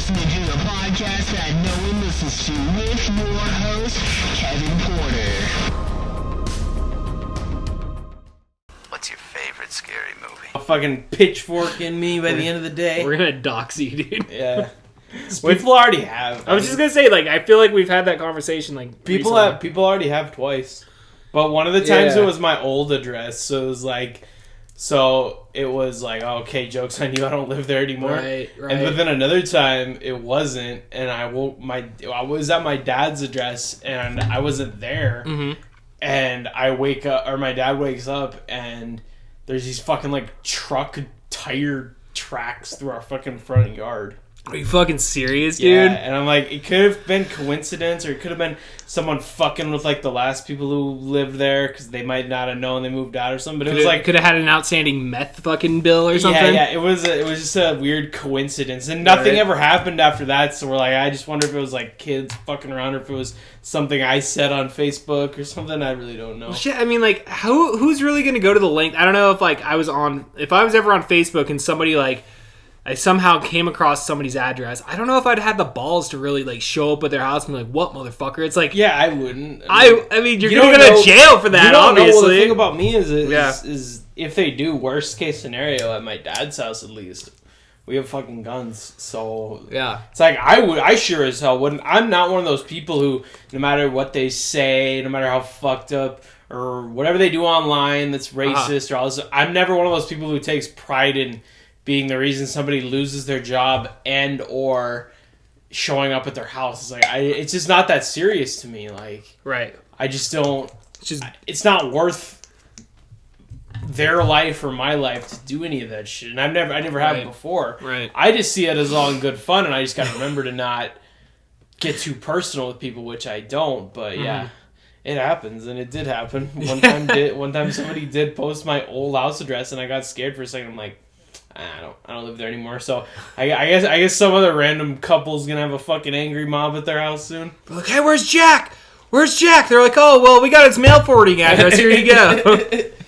listening to the podcast that no one listens to with your host, Kevin Porter. What's your favorite scary movie? A fucking pitchfork in me by the end of the day. We're gonna dox you, dude. Yeah. People already have. I was just gonna say, like, I feel like we've had that conversation, like, people already have twice. But one of the times it was my old address, so it was like, okay, joke's on you, I don't live there anymore. Right. But then another time it wasn't, and I was at my dad's address and I wasn't there. Mm-hmm. And I wake up, or my dad wakes up, and there's these fucking like truck tire tracks through our fucking front yard. Are you fucking serious, dude? Yeah, and I'm like, it could have been coincidence, or it could have been someone fucking with like the last people who lived there because they might not have known they moved out or something. But it was like, could have had an outstanding meth fucking bill or something. Yeah, it was just a weird coincidence, and nothing ever happened after that. So we're like, I just wonder if it was like kids fucking around, or if it was something I said on Facebook or something. I really don't know. Well, shit, I mean, like, who's really gonna go to the length? I don't know if like if I was ever on Facebook and somebody like, I somehow came across somebody's address, I don't know if I'd have the balls to really like show up at their house and be like, "What, motherfucker?" It's like, yeah, I wouldn't. I mean, you're gonna go to jail for that. You don't obviously. know. Well, the thing about me is if they do, worst case scenario at my dad's house at least, we have fucking guns. So yeah, it's like I sure as hell wouldn't. I'm not one of those people who, no matter what they say, no matter how fucked up or whatever they do online that's racist or all this, I'm never one of those people who takes pride in being the reason somebody loses their job and or showing up at their house. It's like it's just not that serious to me. Like, right. I just don't. It's not worth their life or my life to do any of that shit. And I never have before. Right. I just see it as all in good fun, and I just gotta remember to not get too personal with people, which I don't. But yeah. It happens, and it did happen. One time somebody did post my old house address, and I got scared for a second. I'm like, I don't live there anymore. So I guess some other random couple's gonna have a fucking angry mob at their house soon. They're like, hey, where's Jack? Where's Jack? They're like, oh, well, we got his mail forwarding address. Here you go.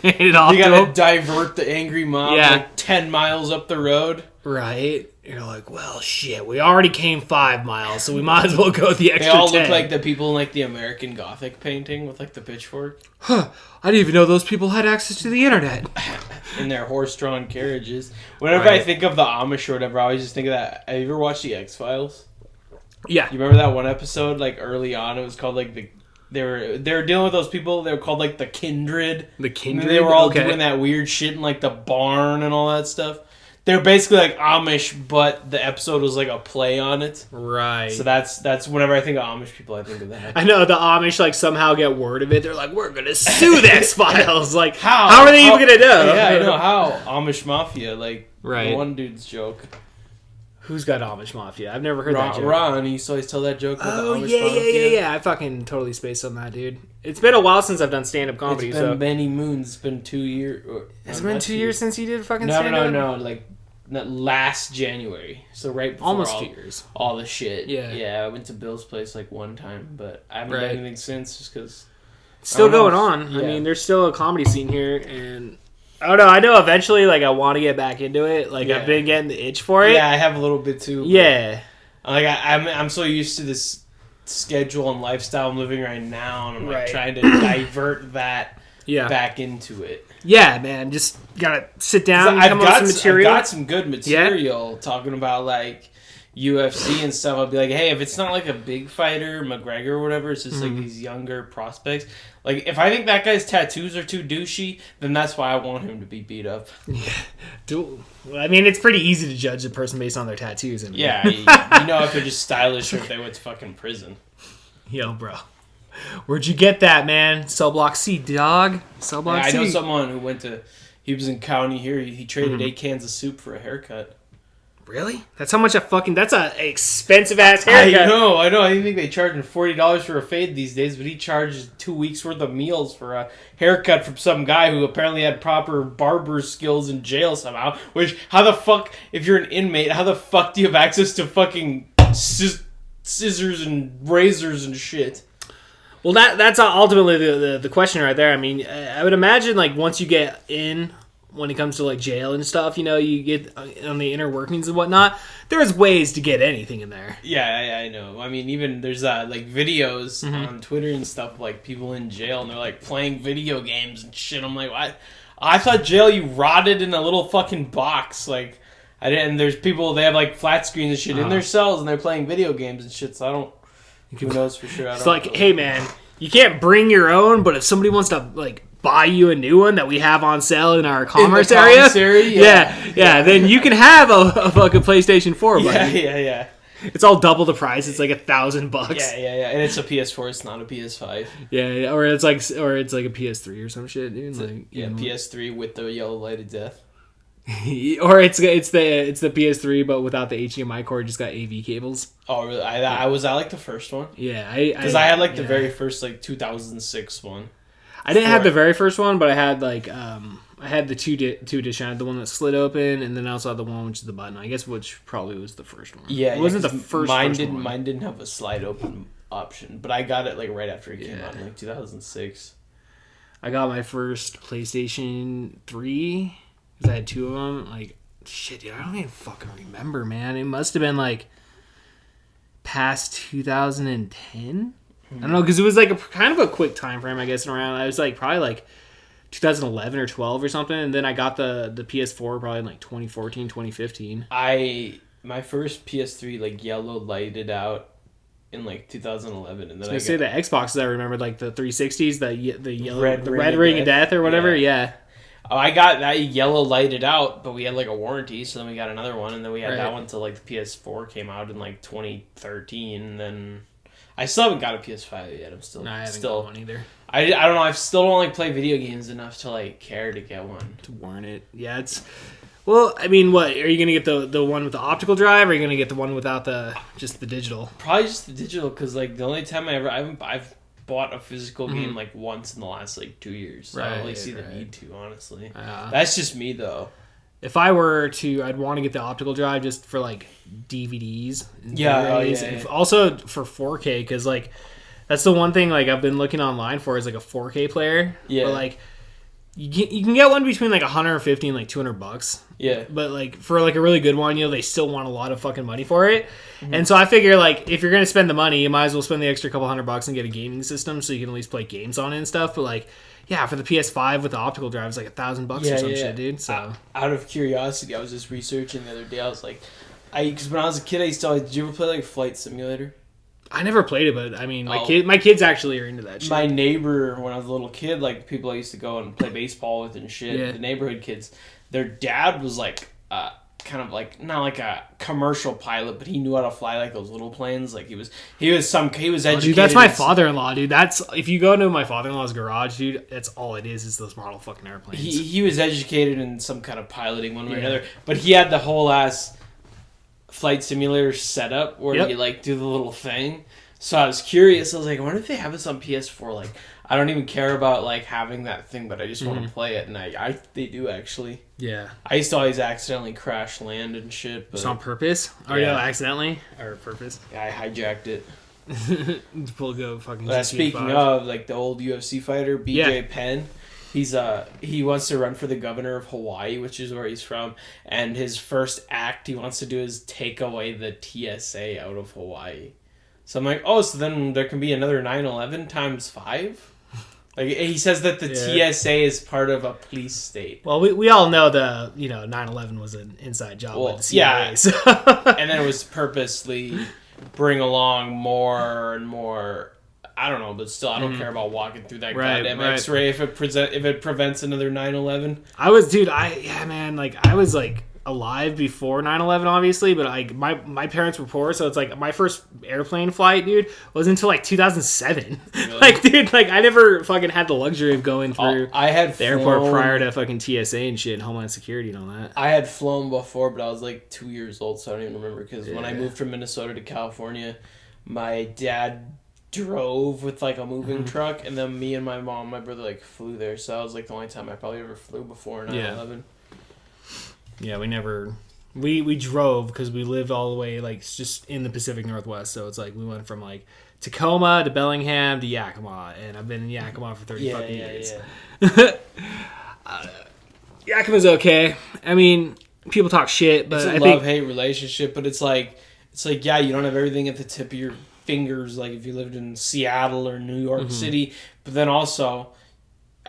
You gotta divert the angry mob like 10 miles up the road. Right. You're like, well, shit, we already came 5 miles, so we might as well go the extra 10. They all look like the people in like the American Gothic painting with like the pitchfork. Huh. I didn't even know those people had access to the internet. In their horse-drawn carriages. Whenever I think of the Amish or whatever, I always just think of that. Have you ever watched the X-Files? Yeah. You remember that one episode, like early on? It was called like they were dealing with those people. They were called like the Kindred. The Kindred. And they were all doing that weird shit in like the barn and all that stuff. They're basically like Amish, but the episode was like a play on it. Right. So that's whenever I think of Amish people, I think of that. I know the Amish like somehow get word of it. They're like, we're gonna sue the X-Files. Like, how are they even gonna know? Yeah, I know how Amish Mafia. Like, right. The one dude's joke. Who's got Amish Mafia? I've never heard that joke. Ron, he used to always tell that joke about the Amish Mafia. Yeah. I fucking totally spaced on that, dude. It's been a while since I've done stand-up comedy. It's been many moons. It's been 2 years. Has it been 2 years since you did fucking stand-up? No. Like, last January. So right before almost 2 years. All the shit. Yeah. Yeah, I went to Bill's place like one time, but I haven't done anything since just because... It's still going on. Yeah. I mean, there's still a comedy scene here, and... I don't know. I know eventually, like, I want to get back into it. Like, I've been getting the itch for it. Yeah, I have a little bit too. Yeah. Like, I'm so used to this schedule and lifestyle I'm living right now, and I'm like trying to divert that back into it. Yeah, man. Just gotta sit down and come up with some material. I've got some good material talking about, like, UFC and stuff. I'll be like, hey, if it's not like a big fighter, McGregor or whatever, it's just like these younger prospects. Like, if I think that guy's tattoos are too douchey, then that's why I want him to be beat up. Yeah. I mean, it's pretty easy to judge a person based on their tattoos. I mean. Yeah, you know if they're just stylish or if they went to fucking prison. Yo, bro. Where'd you get that, man? Cell Block C, dog. Cell Block C. I know someone who he was in county here. He traded 8 cans of soup for a haircut. Really? That's how much that's an expensive ass haircut. I know. I think they charge him $40 for a fade these days, but he charges 2 weeks worth of meals for a haircut from some guy who apparently had proper barber skills in jail somehow. Which, how the fuck, if you're an inmate, how the fuck do you have access to fucking scissors and razors and shit? Well, that's ultimately the question right there. I mean, I would imagine, like, once you get in when it comes to like jail and stuff, you get on the inner workings and whatnot. There's ways to get anything in there. Yeah, I know. I mean, even there's like videos on Twitter and stuff, like people in jail and they're like playing video games and shit. I'm like, I thought jail you rotted in a little fucking box. Like, I didn't. And there's people, they have like flat screens and shit in their cells and they're playing video games and shit. So I don't. Who knows for sure? It's like, hey man, you can't bring your own, but if somebody wants to like buy you a new one that we have on sale in our commerce area, yeah, then you can have a fucking PlayStation 4, buddy. Yeah. It's all double the price. It's like $1,000. Yeah. And it's a PS4. It's not a PS5. Yeah, or it's like a PS3 or some shit, dude. PS3 with the yellow light of death. Or it's the PS3 but without the HDMI cord, just got AV cables. Oh really? I was like the first one. Yeah, because I had like the very first like 2006 one. I didn't have the very first one, but I had like I had the two edition. I had the one that slid open, and then I also had the one which is the button. I guess which probably was the first one. Yeah, it wasn't the first. Mine didn't have a slide open option, but I got it like right after it came out in like 2006. I got my first PlayStation 3 because I had two of them. Like shit, dude, I don't even fucking remember, man. It must have been like past 2010. I don't know, because it was like a kind of a quick time frame, I guess, around. I was like probably like 2011 or 12 or something, and then I got the PS4 probably in like 2014, 2015. My first PS3 like yellow lighted out in like 2011, and then I say the Xboxes I remember, like the 360s, the yellow red ring of death or whatever. Yeah. Oh, I got that yellow lighted out, but we had like a warranty, so then we got another one, and then we had that one till like the PS4 came out in like 2013, and then I still haven't got a PS5 yet. I haven't got one either. I don't know. I still don't like play video games enough to like care to get one. To warrant it. Yeah, it's... Well, I mean, what? Are you going to get the one with the optical drive, or are you going to get the one without just the digital? Probably just the digital, because like the only time I've bought a physical game like once in the last like 2 years. So I don't really see the need to, honestly. That's just me, though. If I were to, I'd want to get the optical drive just for like DVDs. And also for 4K, because like that's the one thing like I've been looking online for is like a 4K player. Yeah. But like you can get one between like $150 and like $200. Yeah. But like for like a really good one, they still want a lot of fucking money for it. Mm-hmm. And so I figure like if you're gonna spend the money, you might as well spend the extra couple $100 and get a gaming system so you can at least play games on it and stuff. But like, yeah, for the PS5 with the optical drive, it's like $1,000 or some shit, dude. So out of curiosity, I was just researching the other day. I was like, because when I was a kid, I used to always. Did you ever play like Flight Simulator? I never played it, but I mean, my kids actually are into that shit. My neighbor, when I was a little kid, like people I used to go and play baseball with and shit. The neighborhood kids, their dad was like kind of like not like a commercial pilot, but he knew how to fly like those little planes. Like he was educated. Dude, that's my father-in-law, dude. That's if you go into my father-in-law's garage, dude. That's all it is those model fucking airplanes. He was educated in some kind of piloting one way or another, but he had the whole ass Flight Simulator setup where you like do the little thing. So I was curious. I was like, I wonder if they have this on PS4. Like, I don't even care about like having that thing, but I just want to play it, and they do actually. Yeah. I used to always accidentally crash land and shit. But just on purpose? Or accidentally? Or purpose? Yeah, I hijacked it. We'll go fucking. Speaking of like the old UFC fighter BJ Penn. He wants to run for the governor of Hawaii, which is where he's from, and his first act he wants to do is take away the TSA out of Hawaii. So I'm like, so then there can be another 9/11 times 5? Like he says that the TSA is part of a police state. Well, we all know 9/11 was an inside job by the CIA. So. And then it was purposely bring along more and more. I don't know, but still, I don't care about walking through that goddamn X-ray if it prevents another 9/11. I was alive before 9/11, obviously, but like my parents were poor, so it's like my first airplane flight, dude, was until like 2007. Really? Like, dude, like I never fucking had the luxury of going through the airport prior to fucking TSA and shit, and Homeland Security and all that. I had flown before, but I was like 2 years old, so I don't even remember because when I moved from Minnesota to California, my dad drove with like a moving truck, and then me and my mom, my brother like flew there, so that was like the only time I probably ever flew before 9/11. Yeah, we drove because we lived all the way like just in the Pacific Northwest, so it's like we went from like Tacoma to Bellingham to Yakima, and I've been in Yakima for 30 fucking years. Yakima's okay. I mean, people talk shit, but It's a I think love-hate relationship, but it's like, yeah, you don't have everything at the tip of your fingers, like if you lived in Seattle or New York City, but then also,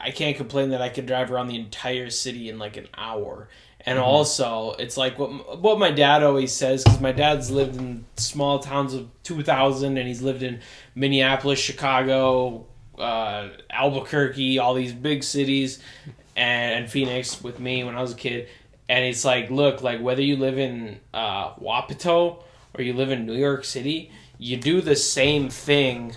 I can't complain that I could drive around the entire city in like an hour. And also, it's like what my dad always says, because my dad's lived in small towns of 2,000, and he's lived in Minneapolis, Chicago, Albuquerque, all these big cities, and Phoenix with me when I was a kid. And it's like, look, like whether you live in Wapato or you live in New York City, you do the same thing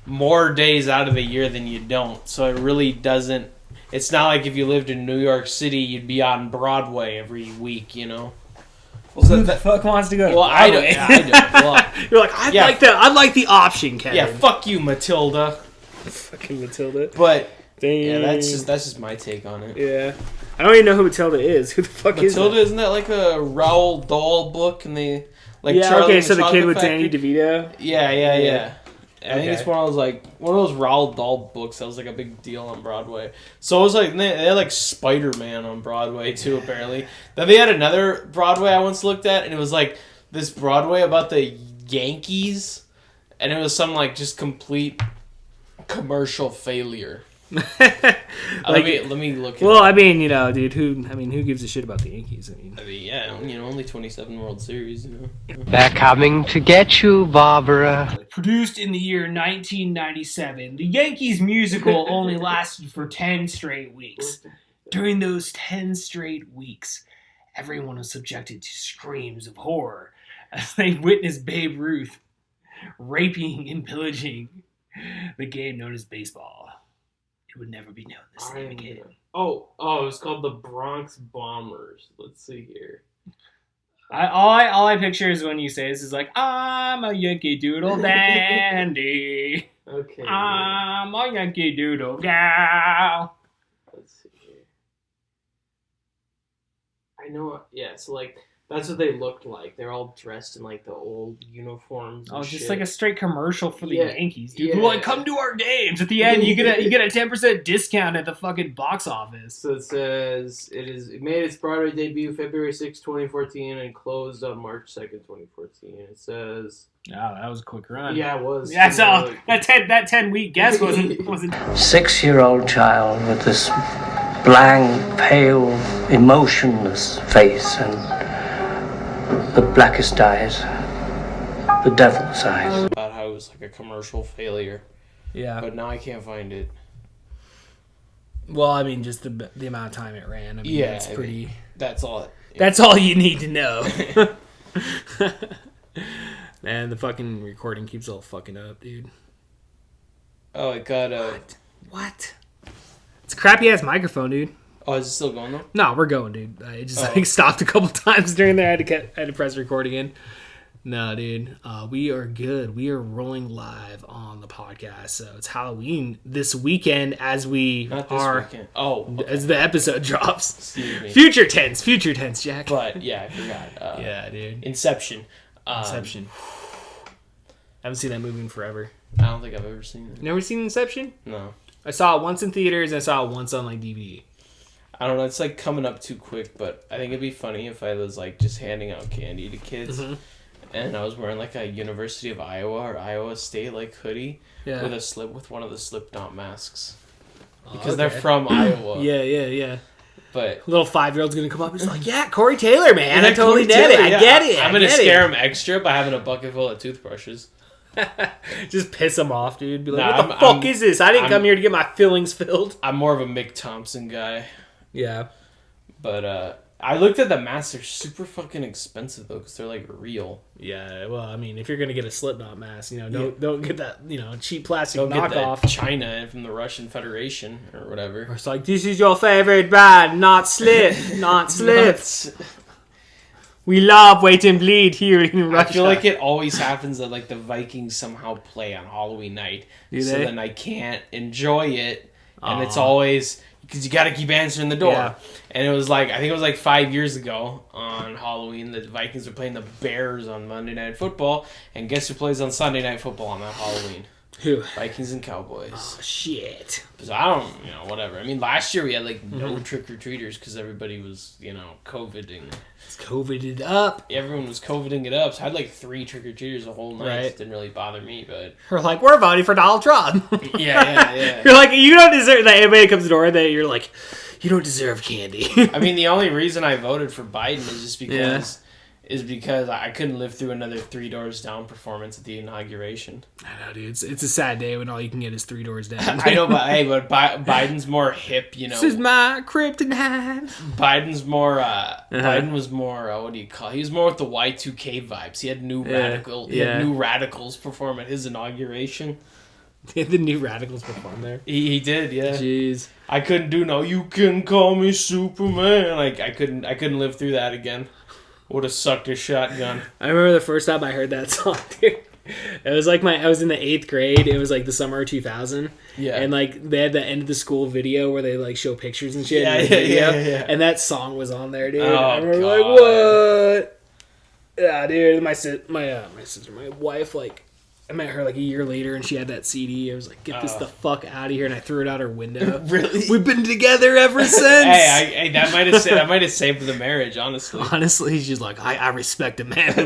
more days out of the year than you don't. So it really doesn't. It's not like if you lived in New York City, you'd be on Broadway every week, you know. Well, who the fuck wants to go to I don't. Broadway? Yeah, I don't. Well, You're like, I'd like the option, Kevin. yeah, fuck you, Matilda. Fucking Matilda. But Dang. yeah, that's just my take on it. Yeah. I don't even know who Matilda is. Who the fuck is Matilda, that? isn't that like a Roald Dahl book? And they like Yeah, Charlie okay, and so the kid Chocolate with Factory? Danny DeVito. Yeah. I think Okay. it's one of those Roald Dahl books that was like a big deal on Broadway. So it was like they had like Spider-Man on Broadway too, apparently. Then they had another Broadway I once looked at, and it was like this Broadway about the Yankees, and it was some like just complete commercial failure. Let me look. Well, I mean, you know, dude, who gives a shit about the Yankees? I mean, Yeah, you know, only 27 World Series, you know. They're coming to get you, Barbara. produced in the year 1997, the Yankees musical only lasted for 10 straight weeks. During those 10 straight weeks, everyone was subjected to screams of horror as they witnessed Babe Ruth raping and pillaging the game known as baseball. It would never be known the same again. Oh, it was called the Bronx Bombers. Let's see here. All I picture is when you say this is like, I'm a Yankee Doodle dandy. Okay. I'm a Yankee Doodle gal. Let's see here. I know, yeah, so like, that's what they looked like. They're all dressed in like the old uniforms. Oh, And it's just shit. like a straight commercial for the Yeah, Yankees, dude. yeah. We're like, come to our games. At the end, you get a 10% discount at the fucking box office. So it says it made its Broadway debut February 6, 2014, and closed on March 2nd, 2014. It says, Oh, that was a quick run. yeah, it was. Yeah, so that 10-week guess wasn't 6-year-old child with this blank, pale, emotionless face and the blackest eyes, the devil's eyes. about how it was like a commercial failure, Yeah. but now I can't find it. Well, I mean, just the amount of time it ran. I mean, Yeah, it's pretty. That's all. That's all you need to know. Man, the fucking recording keeps all fucking up, dude. Oh, it got What? It's a crappy ass microphone, dude. Oh, is it still going though? No, we're going, dude. It just like stopped a couple times during there. I had to press record again. No, dude. We are good. We are rolling live on the podcast. So it's Halloween this weekend as we Not this are weekend. Oh, okay. as the episode drops. Excuse me. Future tense, Jack. But yeah, I forgot. Yeah, dude. Inception. Inception. I haven't seen that movie in forever. I don't think I've ever seen it. Never seen Inception? No. I saw it once in theaters and I saw it once on like DVD. I don't know. It's like coming up too quick, but I think it'd be funny if I was like just handing out candy to kids, and I was wearing like a University of Iowa or Iowa State like hoodie with one of the Slipknot masks because they're from Iowa. Yeah. But Little 5-year-old's gonna come up and he's like, yeah, Corey Taylor, man. I totally Corey did it. Taylor, I yeah. get it. I'm gonna scare him extra by having a bucket full of toothbrushes. Just piss him off, dude. Be like, Nah, what the fuck is this? I didn't come here to get my fillings filled. I'm more of a Mick Thompson guy. Yeah. But I looked at the masks. They're super fucking expensive though, because they're like real. Yeah, well, I mean, if you're gonna get a Slipknot mask, don't get that, cheap plastic Don't get knockoff. that China from the Russian Federation or whatever. It's like, this is your favorite brand, not Slip, not Slip. We love Wait and Bleed here in Russia. I feel like it always happens that like the Vikings somehow play on Halloween night, Do so they? then I can't enjoy it, and it's always because you got to keep answering the door. Yeah. And it was like I think it was like 5 years ago on Halloween the Vikings are playing the Bears on Monday Night Football, and guess who plays on Sunday Night Football on that Halloween? Who? Vikings and Cowboys. Oh, shit. Because I don't, whatever. I mean, last year we had like no trick-or-treaters because everybody was, COVIDing. It's COVIDed up. Everyone was COVIDing it up. So I had like 3 trick-or-treaters the whole night. Right. It didn't really bother me, but... We're like, we're voting for Donald Trump. Yeah. You're like, you don't deserve that. Anybody comes to the door that you're like, you don't deserve candy. I mean, the only reason I voted for Biden is just because... because I couldn't live through another 3 Doors Down performance at the inauguration. I know, dude. It's a sad day when all you can get is 3 Doors Down. I know, but hey, Biden's more hip, This is my kryptonite. Biden's more, Biden was more, what do you call it? He was more with the Y2K vibes. He had new radicals perform at his inauguration. The new radicals perform there. He did, yeah. Jeez. I couldn't do no, you can call me Superman. Like, I couldn't live through that again. Would have sucked a shotgun. I remember the first time I heard that song, dude. It was like I was in the 8th grade. It was like the summer of 2000. Yeah. And like they had the end of the school video where they like show pictures and shit. Yeah. And that song was on there, dude. Oh, I remember God. like, what? Yeah, dude. My sister, my wife, like, I met her like a year later and she had that CD. I was like, get this the fuck out of here. And I threw it out her window. Really? We've been together ever since. Hey, that might have saved the marriage, honestly. Honestly, she's like, I respect a man who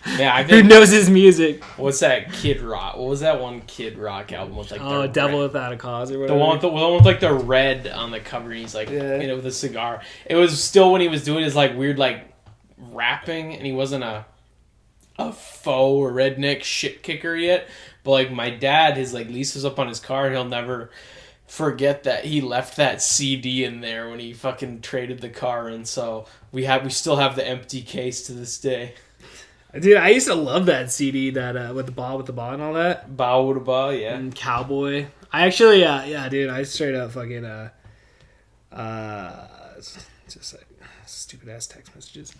who knows his music. What's that Kid Rock? What was that one Kid Rock album with like the Devil red, Without a Cause or the whatever? one with like the red on the cover and he's like with a cigar. It was still when he was doing his like weird like rapping and he wasn't a faux or redneck shit kicker yet. But like my dad, his like lease was up on his car and he'll never forget that he left that CD in there when he fucking traded the car, and so we still have the empty case to this day. Dude, I used to love that CD that with the ball and all that. Bow with a ball, yeah. And Cowboy. I actually, dude, I straight up fucking just like stupid ass text messages.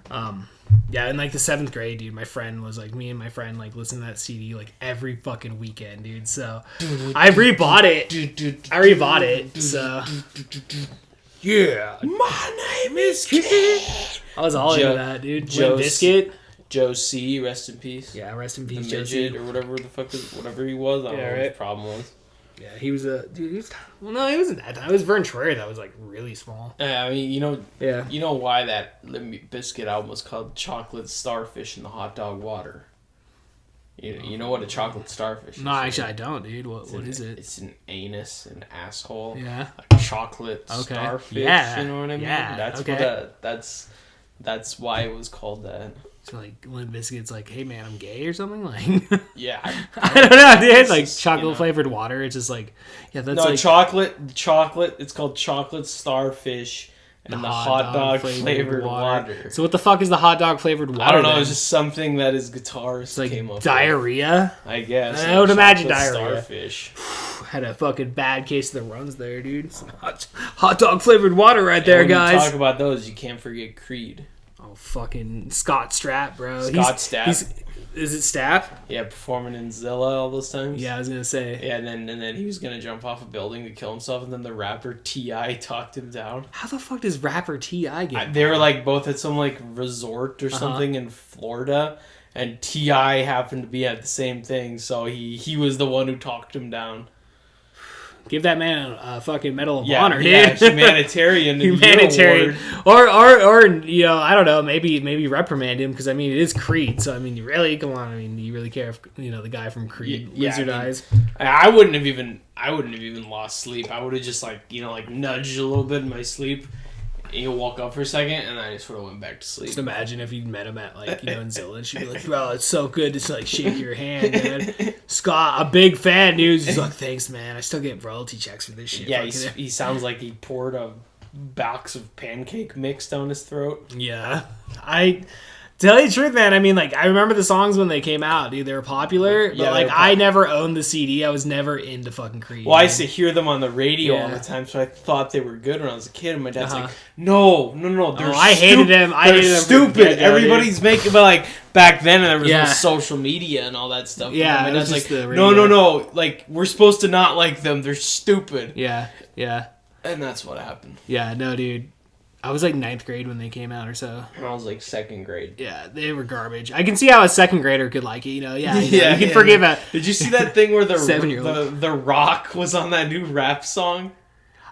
In like the 7th grade, dude, my friend was like, me and my friend like listened to that CD like every fucking weekend, dude. So I rebought it. So yeah, my name is Kid. I was all into that, dude. Joe Biscuit. Joe C, rest in peace. Yeah, rest in peace, the midget, or whatever the fuck whatever he was. I don't know what his problem was. Yeah, he was a dude. He wasn't that. It was Vern Troyer that was like really small. I mean, you know why that Limp Bizkit album was called Chocolate Starfish in the Hot Dog Water. You know what a chocolate starfish is? No, actually, I don't, dude. What is it? It's an anus, an asshole. Yeah. A chocolate starfish. Yeah. You know what I mean? Yeah. That's what that's why it was called that. So like Limp Bizkit's like, hey man, I'm gay or something, like. Yeah. I don't know, dude. It's like chocolate flavored water. It's just like, yeah, that's like chocolate. It's called Chocolate Starfish. And the hot dog flavored water. So what the fuck is the hot dog flavored water? I don't know. Then? It's just something that his guitarist like came up diarrhea? with. I guess. I would imagine diarrhea. Starfish. Had a fucking bad case of the runs there, dude. Hot dog flavored water right there, when guys. You talk about those, you can't forget Creed. Oh, fucking Scott Stapp, bro. Stapp. Is it Stapp? Yeah, performing in Zilla all those times. Yeah, I was gonna say. Yeah, and then he was gonna jump off a building to kill himself, and then the rapper T.I. talked him down. How the fuck does rapper T.I. get? They were like both at some like resort or something in Florida, and T.I. happened to be at the same thing, so he was the one who talked him down. Give that man a fucking Medal of Honor, dude. Yeah, humanitarian. Humanitarian. Or I don't know, maybe reprimand him, because I mean it is Creed, so I mean you really you really care if the guy from Creed Lizard Eyes. I wouldn't have even lost sleep. I would have just nudged a little bit in my sleep. And he'll walk up for a second, and I just sort of went back to sleep. Just imagine if you'd met him at in Zilla, and she'd be like, "Bro, it's so good to shake your hand, man." Scott, a big fan, dude. He's like, "Thanks, man. I still get royalty checks for this shit." Yeah, he sounds like he poured a box of pancake mix down his throat. Yeah, tell you the truth, man. I mean, I remember the songs when they came out, dude. They were popular, but I never owned the CD. I was never into fucking Creed. Well, I used to hear them on the radio all the time, so I thought they were good when I was a kid. And my dad's like, "No, they're I hated them. They're stupid. Everybody's making." But back then, there was no social media and all that stuff. Yeah, my dad's like, "No. We're supposed to not like them. They're stupid." Yeah. And that's what happened. Yeah, no, dude. I was like 9th grade when they came out or so. I was like 2nd grade. Yeah, they were garbage. I can see how a 2nd grader could like it, you know. Yeah, Yeah, you can forgive a... Did you see that thing where the 7-year-old. the Rock was on that new rap song?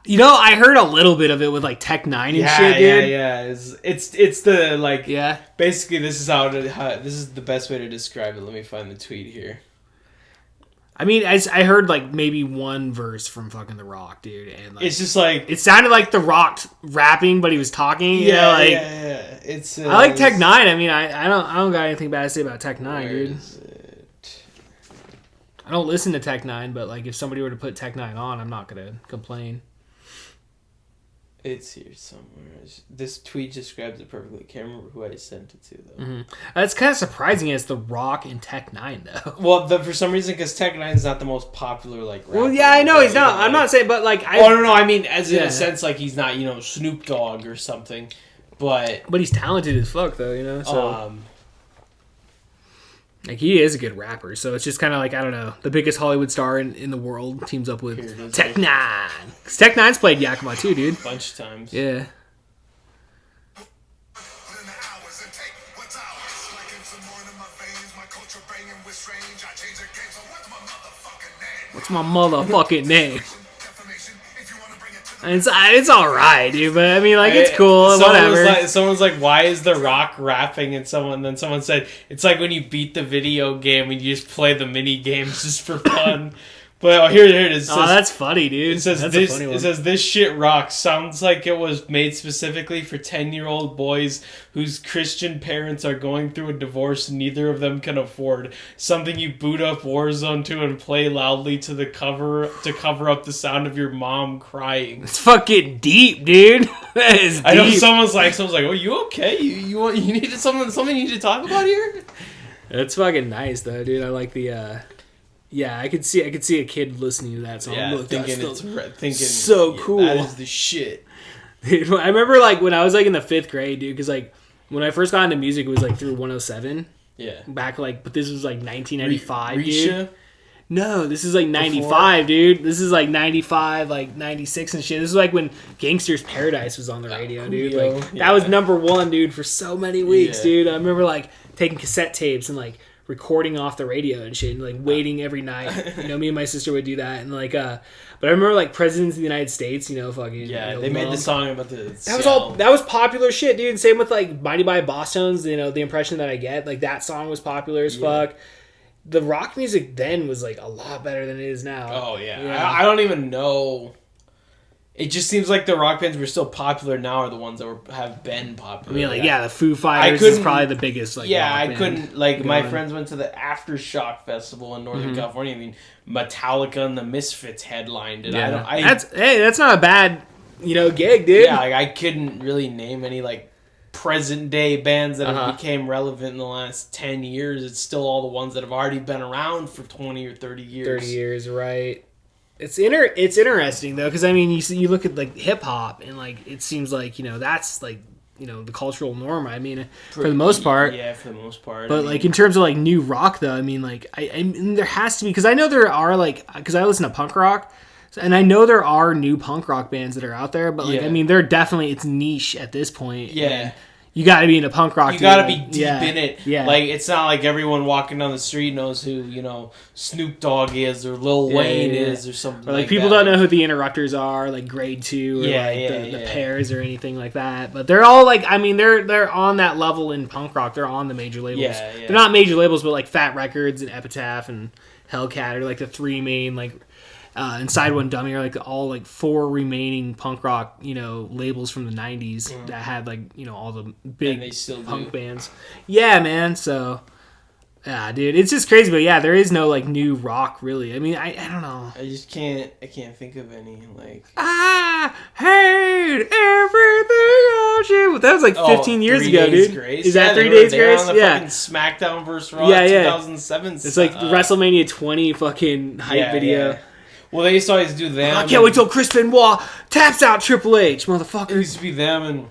You know, I heard a little bit of it with like Tech 9 and shit, dude. Yeah. It's the like. Yeah. Basically, this is this is the best way to describe it. Let me find the tweet here. I mean, I heard like maybe one verse from fucking The Rock, dude, and like, It's just like it sounded like The Rock rapping, but he was talking. You know, like, yeah. It's I like Tech 9. I mean, I don't got anything bad to say about Tech 9, dude. Is it? I don't listen to Tech 9, but like if somebody were to put Tech 9 on, I'm not gonna complain. It's here somewhere. This tweet describes it perfectly. I can't remember who I sent it to though. Mm-hmm. That's kind of surprising. It's The Rock and Tech 9 though. Well, for some reason, because Tech 9 is not the most popular like. Well, rapper yeah, I know he's not. like, I'm not saying, but like, Oh no, I mean, as in Yeah. a sense, like he's not, Snoop Dogg or something, but he's talented as fuck though, you know. So like he is a good rapper. So it's just kind of like, I don't know, the biggest Hollywood star in the world teams up Here it with is. Tech 9. 'Cause Tech 9's played Yakima too, dude. a bunch of times. Yeah. What's my motherfucking name? It's all right, dude. But I mean, like, it's cool. Whatever. Someone's like, "Why is The Rock rapping?" And then someone said, "It's like when you beat the video game and you just play the mini games just for fun." But here it is. It says, That's funny, dude. It says That's this. a funny one. It says this shit rocks. Sounds like it was made specifically for 10-year-old boys whose Christian parents are going through a divorce neither of them can afford. Something you boot up Warzone to and play loudly to cover up the sound of your mom crying. It's fucking deep, dude. That is deep. I know someone's like, "Oh, you okay? You needed something you need to talk about here?" It's fucking nice though, dude. I like the. Yeah, I could see a kid listening to that song. Yeah, Look, thinking so cool. That is the shit. Dude, I remember like when I was like in the 5th grade, dude, because like when I first got into music, it was like through 107. Yeah. Back but this was like 1995, Risha? dude. No, this is like 95, dude. This is like 95, like 96 and shit. This is like when Gangster's Paradise was on the radio, dude. Like that was number 1, dude, for so many weeks, dude. I remember like taking cassette tapes and like recording off the radio and shit and like waiting every night. Me and my sister would do that and like but I remember like Presidents of the United States, fucking they made the song about the that was popular shit, dude. Same with like Mighty by Boss Tones, the impression that I get, like that song was popular as fuck. The rock music then was like a lot better than it is now. Oh yeah. I don't even know. It just seems like the rock bands were still popular now are the ones that have been popular. I mean, like, the Foo Fighters is probably the biggest, like, rock I band couldn't, like, going. my friends went to the Aftershock Festival in Northern California. I mean, Metallica and the Misfits headlined it. Yeah. That's not a bad, gig, dude. Yeah, like, I couldn't really name any, like, present-day bands that have became relevant in the last 10 years. It's still all the ones that have already been around for 20 or 30 years. 30 years, right. It's interesting though, because I mean, you look at like hip hop and like it seems like that's like the cultural norm. I mean, for the most part. Yeah, for the most part. But like in terms of like new rock though, I mean, like I mean, there has to be, because I know there are like, because I listen to punk rock, and I know there are new punk rock bands that are out there, but like I mean, they're definitely, it's niche at this point. Yeah. You got to be into punk rock. You got to be deep in it. Yeah. Like, it's not like everyone walking down the street knows who, Snoop Dogg is or Lil Wayne is or something or like people that. don't know who the Interrupters are, like Grade 2 or the Pairs or anything like that. But they're all like, I mean, they're on that level in punk rock. They're on the major labels. Yeah. They're not major labels, but like Fat Records and Epitaph and Hellcat are like the 3 main, like, and Side One Dummy are like all like 4 remaining punk rock, labels from the 90s that had like, all the big they still punk bands. Yeah, man. So, yeah, dude, it's just crazy. But yeah, there is no like new rock really. I mean, I don't know. I can't think of any like. I hate everything about you. That was like 15 years ago, dude. Grace. Is that 3 Days Days Grace? On the fucking SmackDown vs. Raw 2007. It's like the WrestleMania 20 fucking hype video. Yeah. Well, they used to always do them. I can't wait till Chris Benoit taps out Triple H, motherfucker. It used to be them,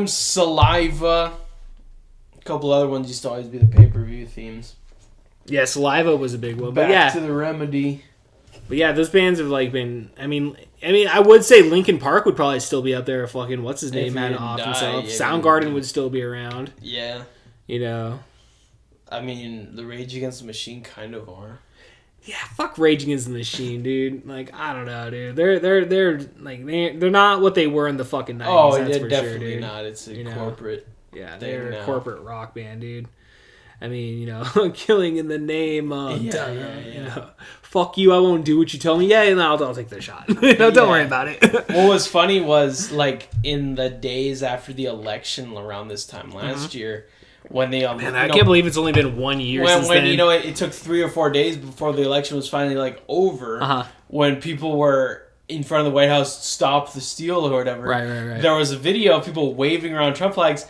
Saliva. A couple other ones used to always be the pay-per-view themes. Yeah, Saliva was a big one. Back but yeah, to the Remedy. But yeah, those bands have like been. I mean, I mean, I would say Linkin Park would probably still be up there if fucking what's his name he had didn't off die, himself. yeah, Soundgarden would still be around. Yeah. You know. I mean, the Rage Against the Machine kind of are. Yeah, fuck Rage Against the Machine, dude. Like, I don't know, dude. They're like they're not what they were in the fucking 90s. Oh, that's yeah, for definitely sure, dude. not. It's a You know? corporate. Yeah, thing they're a now. corporate rock band, dude. I mean, you know, killing in the name of, you know, fuck you, I won't do what you tell me. Yeah, no, I'll take the shot. Don't worry about it. What was funny was, like, in the days after the election around this time last year, when they... Man, I can't believe it's only been 1 year since when then. you know, it took 3 or 4 days before the election was finally, like, over, when people were in front of the White House, stop the steal or whatever. Right. There was a video of people waving around Trump flags,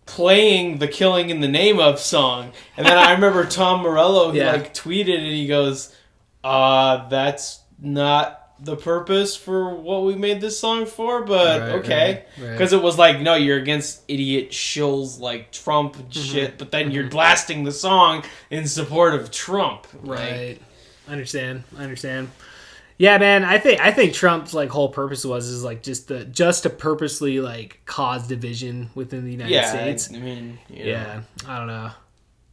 playing the "Killing in the Name of" song, and then I remember Tom Morello like tweeted and he goes, "That's not the purpose for what we made this song for, but okay," because it was like, no, you're against idiot shills like Trump and shit, but then you're blasting the song in support of Trump, right? I understand. Yeah, man, I think Trump's like whole purpose is like just to purposely like cause division within the United States. I mean, I don't know.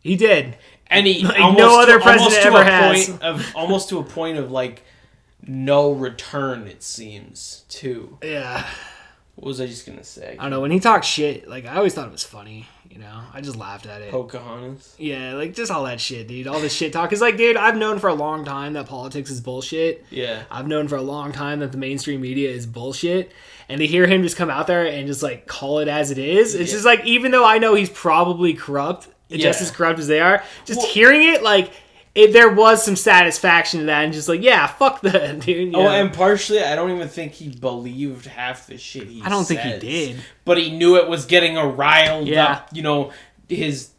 He did, and he like no other president ever has. Almost to a point of like no return. It seems too. Yeah. What was I just gonna say? I don't know. When he talked shit, like I always thought it was funny. You know, I just laughed at it. Pocahontas. Yeah, like just all that shit, dude. All this shit talk. Cause like, dude, I've known for a long time that politics is bullshit. Yeah. I've known for a long time that the mainstream media is bullshit. And to hear him just come out there and just like call it as it is, it's just like, even though I know he's probably corrupt, just as corrupt as they are, just hearing it, like, there was some satisfaction to that, and just like, yeah, fuck that, dude. And partially, I don't even think he believed half the shit he I don't think he did. But he knew it was getting a riled up, you know, his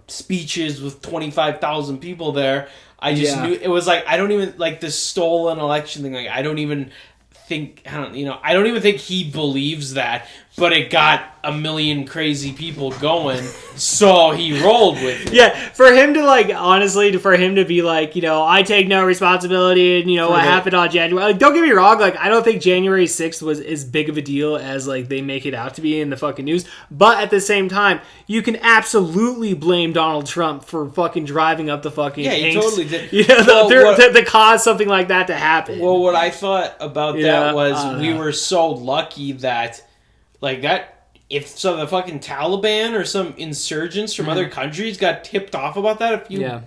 speeches with 25,000 people there. I just knew, it was like, I don't even, like, this stolen election thing, like, I don't even think he believes that, but it got a million crazy people going, so he rolled with it. Yeah, for him to like, honestly, for him to be like, you know, I take no responsibility, and you know what happened on January. Like, don't get me wrong, like I don't think January 6th was as big of a deal as like they make it out to be in the fucking news. But at the same time, you can absolutely blame Donald Trump for fucking driving up the fucking he totally did. You know, to cause something like that to happen. Well, what I thought about that was we were so lucky that, like, that. If some of the fucking Taliban or some insurgents from other countries got tipped off about that a few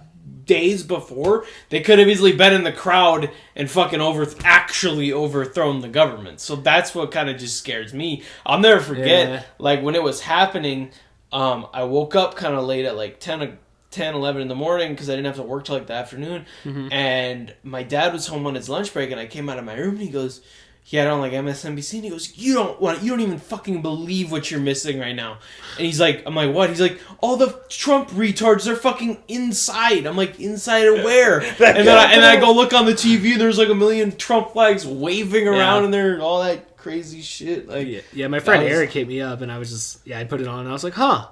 days before, they could have easily been in the crowd and fucking actually overthrown the government. So that's what kind of just scares me. I'll never forget, like, when it was happening, I woke up kind of late at like 10, 11 in the morning because I didn't have to work till like the afternoon. And my dad was home on his lunch break, and I came out of my room and he goes... He had on like MSNBC, and he goes, you don't even fucking believe what you're missing right now. And he's like, I'm like, what? He's like, all the Trump retards, they're fucking inside. I'm like, inside of where? and then I go look on the TV, and there's like a million Trump flags waving around in there and all that crazy shit. Like, yeah, my friend Eric hit me up, and I was just, I put it on, and I was like, huh.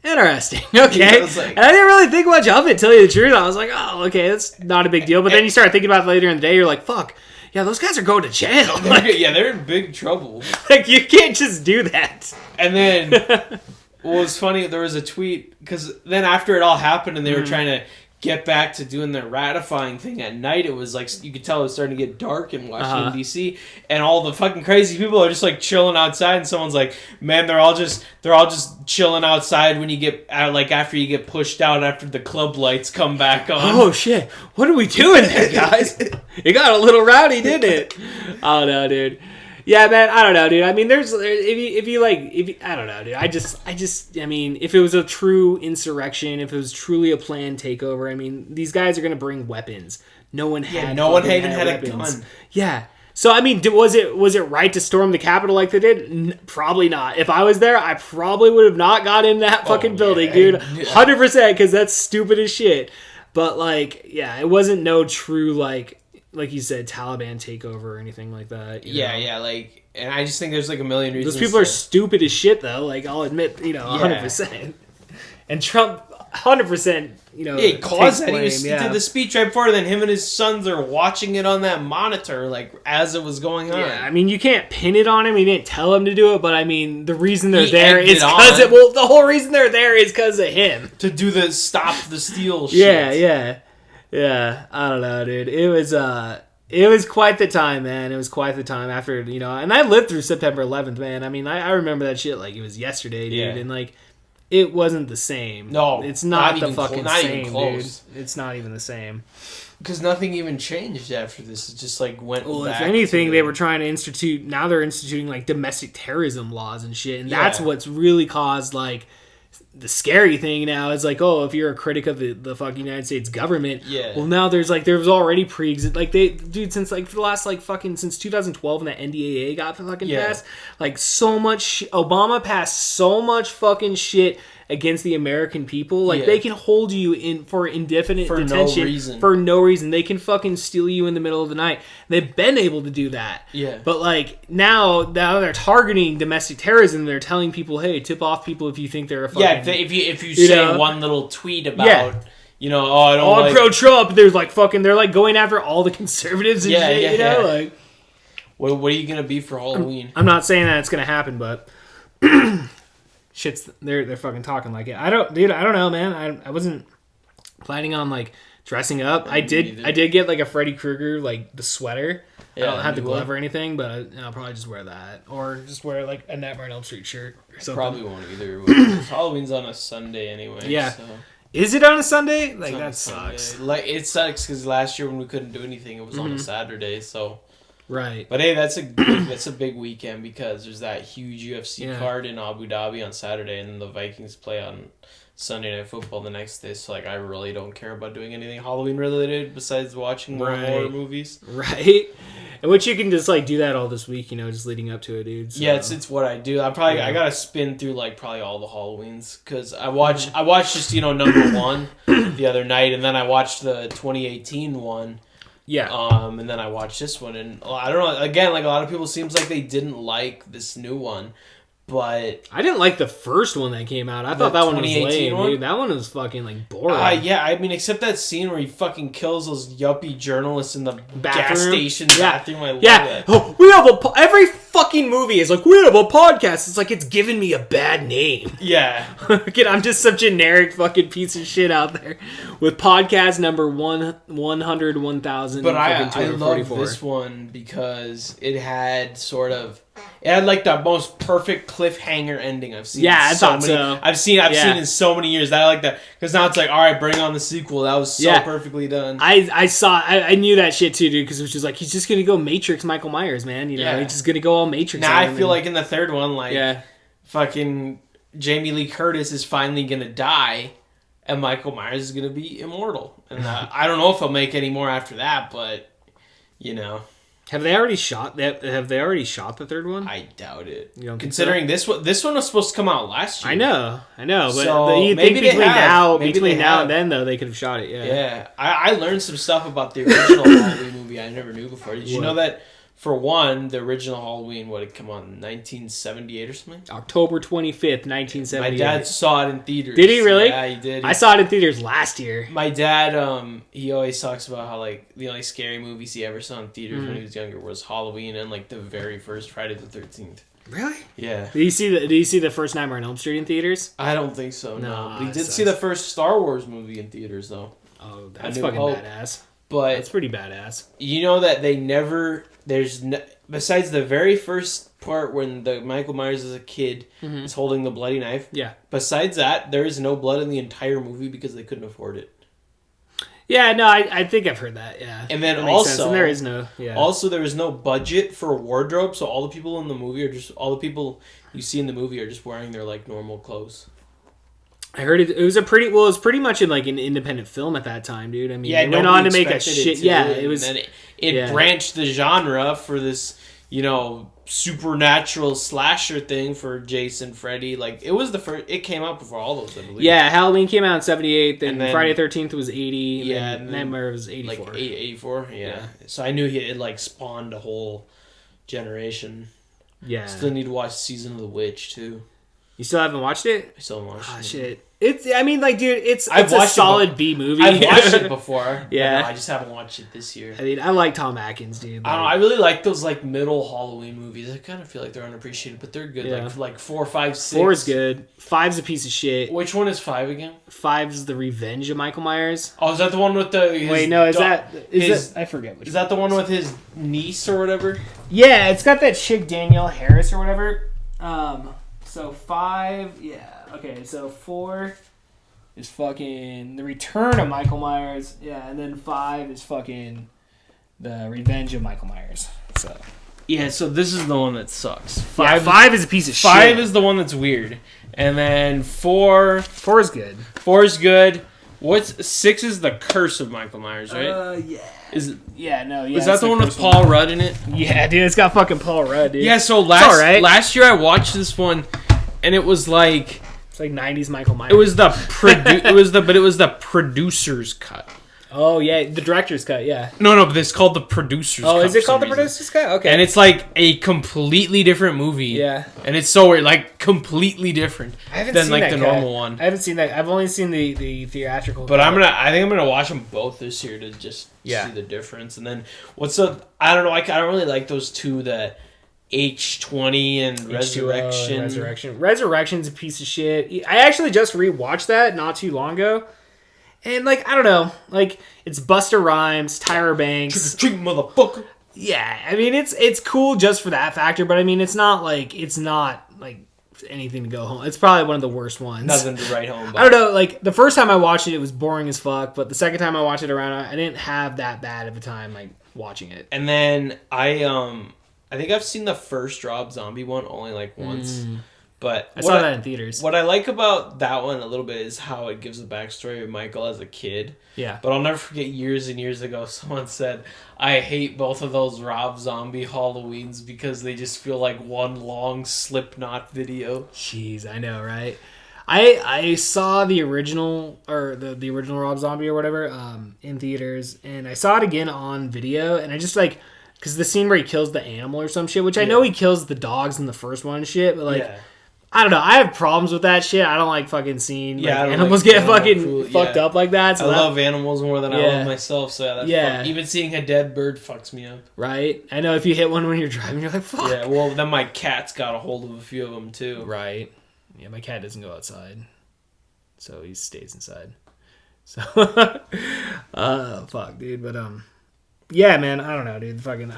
Interesting. Okay. And I didn't really think much of it, tell you the truth. I was like, oh, okay, that's not a big deal. But then you start thinking about it later in the day, you're like, fuck. Yeah, those guys are going to jail. Like, yeah, they're in big trouble. Like, you can't just do that. And then, what was funny, there was a tweet, because then after it all happened and they were trying to get back to doing their ratifying thing at night, it was like, you could tell it was starting to get dark in Washington, D.C., and all the fucking crazy people are just like chilling outside, and someone's like, man, they're all just chilling outside when you get out, like after you get pushed out after the club lights come back on. Oh shit, what are we doing there, guys? It got a little rowdy, didn't it? Oh no, dude. Yeah, man, I don't know, dude. I mean, I don't know, dude. I mean, if it was a true insurrection, if it was truly a planned takeover, I mean, these guys are going to bring weapons. No one even had a gun. Yeah. So, I mean, was it right to storm the Capitol like they did? Probably not. If I was there, I probably would have not got in that fucking building, dude. 100%, because that's stupid as shit. But, like, yeah, it wasn't no true, like you said, Taliban takeover or anything like that. Yeah, like, and I just think there's like a million reasons. Those people are stupid as shit, though. Like, I'll admit, 100%. And Trump, 100%, Yeah, he caused that. blame, He did the speech right before, then him and his sons are watching it on that monitor, like, as it was going on. Yeah, I mean, you can't pin it on him. He didn't tell him to do it, but I mean, the reason they're He there egged is it because on. well, the whole reason they're there is because of him. To do the stop the steal shit. Yeah. I don't know, dude. It was quite the time, man. It was quite the time after, and I lived through September 11th, man. I mean, I remember that shit like it was yesterday, dude. Yeah. And like, it wasn't the same. No, it's not the even fucking not same, even close. dude. It's not even the same. Because nothing even changed after this. It just like went Well, back if anything, to they were trying to institute. Now they're instituting like domestic terrorism laws and shit, and Yeah. that's what's really caused like the scary thing now is like, oh, if you're a critic of the fucking United States government, Yeah. well, now there was already since like for the last like fucking since 2012 when the NDAA got fucking Yeah. passed, like so much Obama passed so much fucking shit against the American people. Like Yeah. they can hold you in for indefinite For no detention reason. for no reason. They can fucking steal you in the middle of the night. They've been able to do that. Yeah. But like now they're targeting domestic terrorism. They're telling people, hey, tip off people if you think they're a fucking... Yeah, if you say know? one little tweet about, Yeah. I don't I'm like... pro-Trump. There's like fucking... They're like going after all the conservatives and Yeah, shit, yeah, you know? yeah. Like, What are you going to be for Halloween? I'm not saying that it's gonna happen, but... they're fucking talking like it. I don't know, man. I wasn't planning on like dressing up. I did get like a Freddy Krueger like the sweater. Yeah, I don't have the you glove will? or anything, but I'll probably just wear that or just wear like a Nightmare on Elm Street shirt or something. Probably won't either. Because Halloween's on a Sunday anyway. Yeah. So Is it on a Sunday? Like it's on a that Sunday. sucks. Like it sucks because last year when we couldn't do anything, it was Mm-hmm. on a Saturday. So, Right. but hey, that's a big weekend because there's that huge UFC Yeah. card in Abu Dhabi on Saturday, and then the Vikings play on Sunday Night Football the next day. So like, I really don't care about doing anything Halloween related besides watching more Right. horror movies. Right. And which you can just like do that all this week, just leading up to it, dude. So. Yeah, it's what I do. I gotta spin through like probably all the Halloweens because I watched just number one the other night, and then I watched the 2018 one. Yeah. And then I watched this one, and I don't know. Again, like a lot of people, seems like they didn't like this new one, but I didn't like the first one that came out. I thought that one was 2018 lame, one? dude. That one was fucking like boring. yeah, I mean, except that scene where he fucking kills those yuppie journalists in the gas Bathroom? station Yeah. bathroom. I love Yeah, that. oh, we have every fucking movie is like, we have a podcast. It's like, it's giving me a bad name. Yeah, Again, I'm just some generic fucking piece of shit out there with podcast number 100, 1000. but I love this one because it had like the most perfect cliffhanger ending I've seen. Yeah, I in thought many, so. I've seen Yeah. in so many years. I like that because now it's like, all right, bring on the sequel. That was so Yeah. perfectly done. I knew that shit too, dude, because it was just like, he's just gonna go Matrix Michael Myers, man. Yeah. He's just gonna go all Matrix. Now on I him feel and- like in the third one, like yeah. fucking Jamie Lee Curtis is finally gonna die, and Michael Myers is gonna be immortal. And I don't know if he'll make any more after that, but Have they already shot that? Have they already shot the third one? I doubt it. You don't think Considering this one was supposed to come out last year. I know, but So, you maybe think they between have. Maybe they now have. and then though they could have shot it. Yeah. Yeah, I learned some stuff about the original Halloween movie I never knew before. Did you What? know that? For one, the original Halloween, what had come on, 1978 or something? October 25th, 1978. My dad saw it in theaters. Did he really? Yeah, he did. I saw it in theaters last year. My dad, he always talks about how, like, the only scary movies he ever saw in theaters when he was younger was Halloween and, like, the very first Friday the 13th. Really? Yeah. Did you see the first Nightmare on Elm Street in theaters? I don't think so, no. No, But he it did sucks. see the first Star Wars movie in theaters, though. Oh, that's New fucking Hope. badass. But That's pretty badass. you know that they never... besides the very first part when the Michael Myers is a kid is holding the bloody knife. Yeah. Besides that, there is no blood in the entire movie because they couldn't afford it. Yeah, no, I think I've heard that. Yeah. And then That makes sense. also, And there is no. Yeah. Also, there is no budget for wardrobe, so all the people in the movie all the people you see in the movie are just wearing their like normal clothes. I heard it was pretty much in like an independent film at that time, dude. I mean, Yeah, it went on to nobody make a expected shit. it to, Yeah, and it was. then it yeah. branched the genre for this, supernatural slasher thing for Jason, Freddy. Like it was the first. It came out before all those, I believe. Yeah, Halloween came out in 78, then, And then- Friday the 13th was 80, Yeah, and and then then, Nightmare was 84. like 84. Yeah. Yeah. So I knew it like spawned a whole generation. Yeah. Still need to watch Season of the Witch too. You still haven't watched it? I still haven't watched Oh, it. shit. I mean, like, dude, it's I've a watched it solid B movie. I've watched it before. Yeah. No, I just haven't watched it this year. I mean, I like Tom Atkins, dude. I don't know. I really like those like middle Halloween movies. I kind of feel like they're unappreciated, but they're good. Yeah. Like 4, 5, 6. 4 is good. 5's a piece of shit. Which one is 5 again? 5's The Revenge of Michael Myers. Oh, is that the one with the? Wait, no, is that I forget which. Is that the one with his niece or whatever? Yeah, it's got that chick Danielle Harris or whatever. So 5, yeah. Okay, so 4 is fucking The Return of Michael Myers. Yeah, and then 5 is fucking The Revenge of Michael Myers. So Yeah, so this is the one that sucks. 5 is a piece of shit. 5 is the one that's weird, and then 4 is good. 4 is good. 6 is The Curse of Michael Myers, right? Yeah. Is Is that the one with Paul Rudd in it? Yeah, dude, it's got fucking Paul Rudd, dude. Yeah, so alright. last year I watched this one, and it was like It's like 90s Michael Myers. it was the producer's cut. Oh yeah, the director's cut. Yeah. No, but it's called the producer's cut. Oh, is it for called the some reason. producer's cut? Okay. And it's like a completely different movie. Yeah. And it's so weird, like completely different I haven't than seen like that the cut. normal one. I haven't seen that. I've only seen the theatrical. But cut. I think I'm gonna watch them both this year to just see the difference. And then I don't know. I don't really like those two, the H20 and Resurrection. Resurrection's a piece of shit. I actually just rewatched that not too long ago. And, like, I don't know. Like, it's Busta Rhymes, Tyra Banks. Trick motherfucker. Yeah, I mean, it's cool just for that factor, but I mean, it's not like anything to go home. It's probably one of the worst ones. Nothing to write home about. I don't know, like, the first time I watched it, it was boring as fuck, but the second time I watched it around, I didn't have that bad of a time, like, watching it. And then I think I've seen the first Rob Zombie one only, like, once. But I saw that in theaters. What I like about that one a little bit is how it gives the backstory of Michael as a kid. Yeah. But I'll never forget years and years ago someone said, I hate both of those Rob Zombie Halloweens because they just feel like one long Slipknot video. Jeez, I know, right? I saw the original, or the original Rob Zombie or whatever, in theaters, and I saw it again on video, and I just, like, because the scene where he kills the animal or some shit, which I know he kills the dogs in the first one and shit, but, like, I don't know. I have problems with that shit. I don't like fucking seeing animals get fucking fucked up like that. So I love animals more than I love myself. So that's fun. Even seeing a dead bird fucks me up. Right. I know if you hit one when you're driving, you're like, fuck. Yeah. Well, then my cat's got a hold of a few of them too. Right. Yeah. My cat doesn't go outside, so he stays inside. So, fuck, dude. But yeah, man. I don't know, dude. Fucking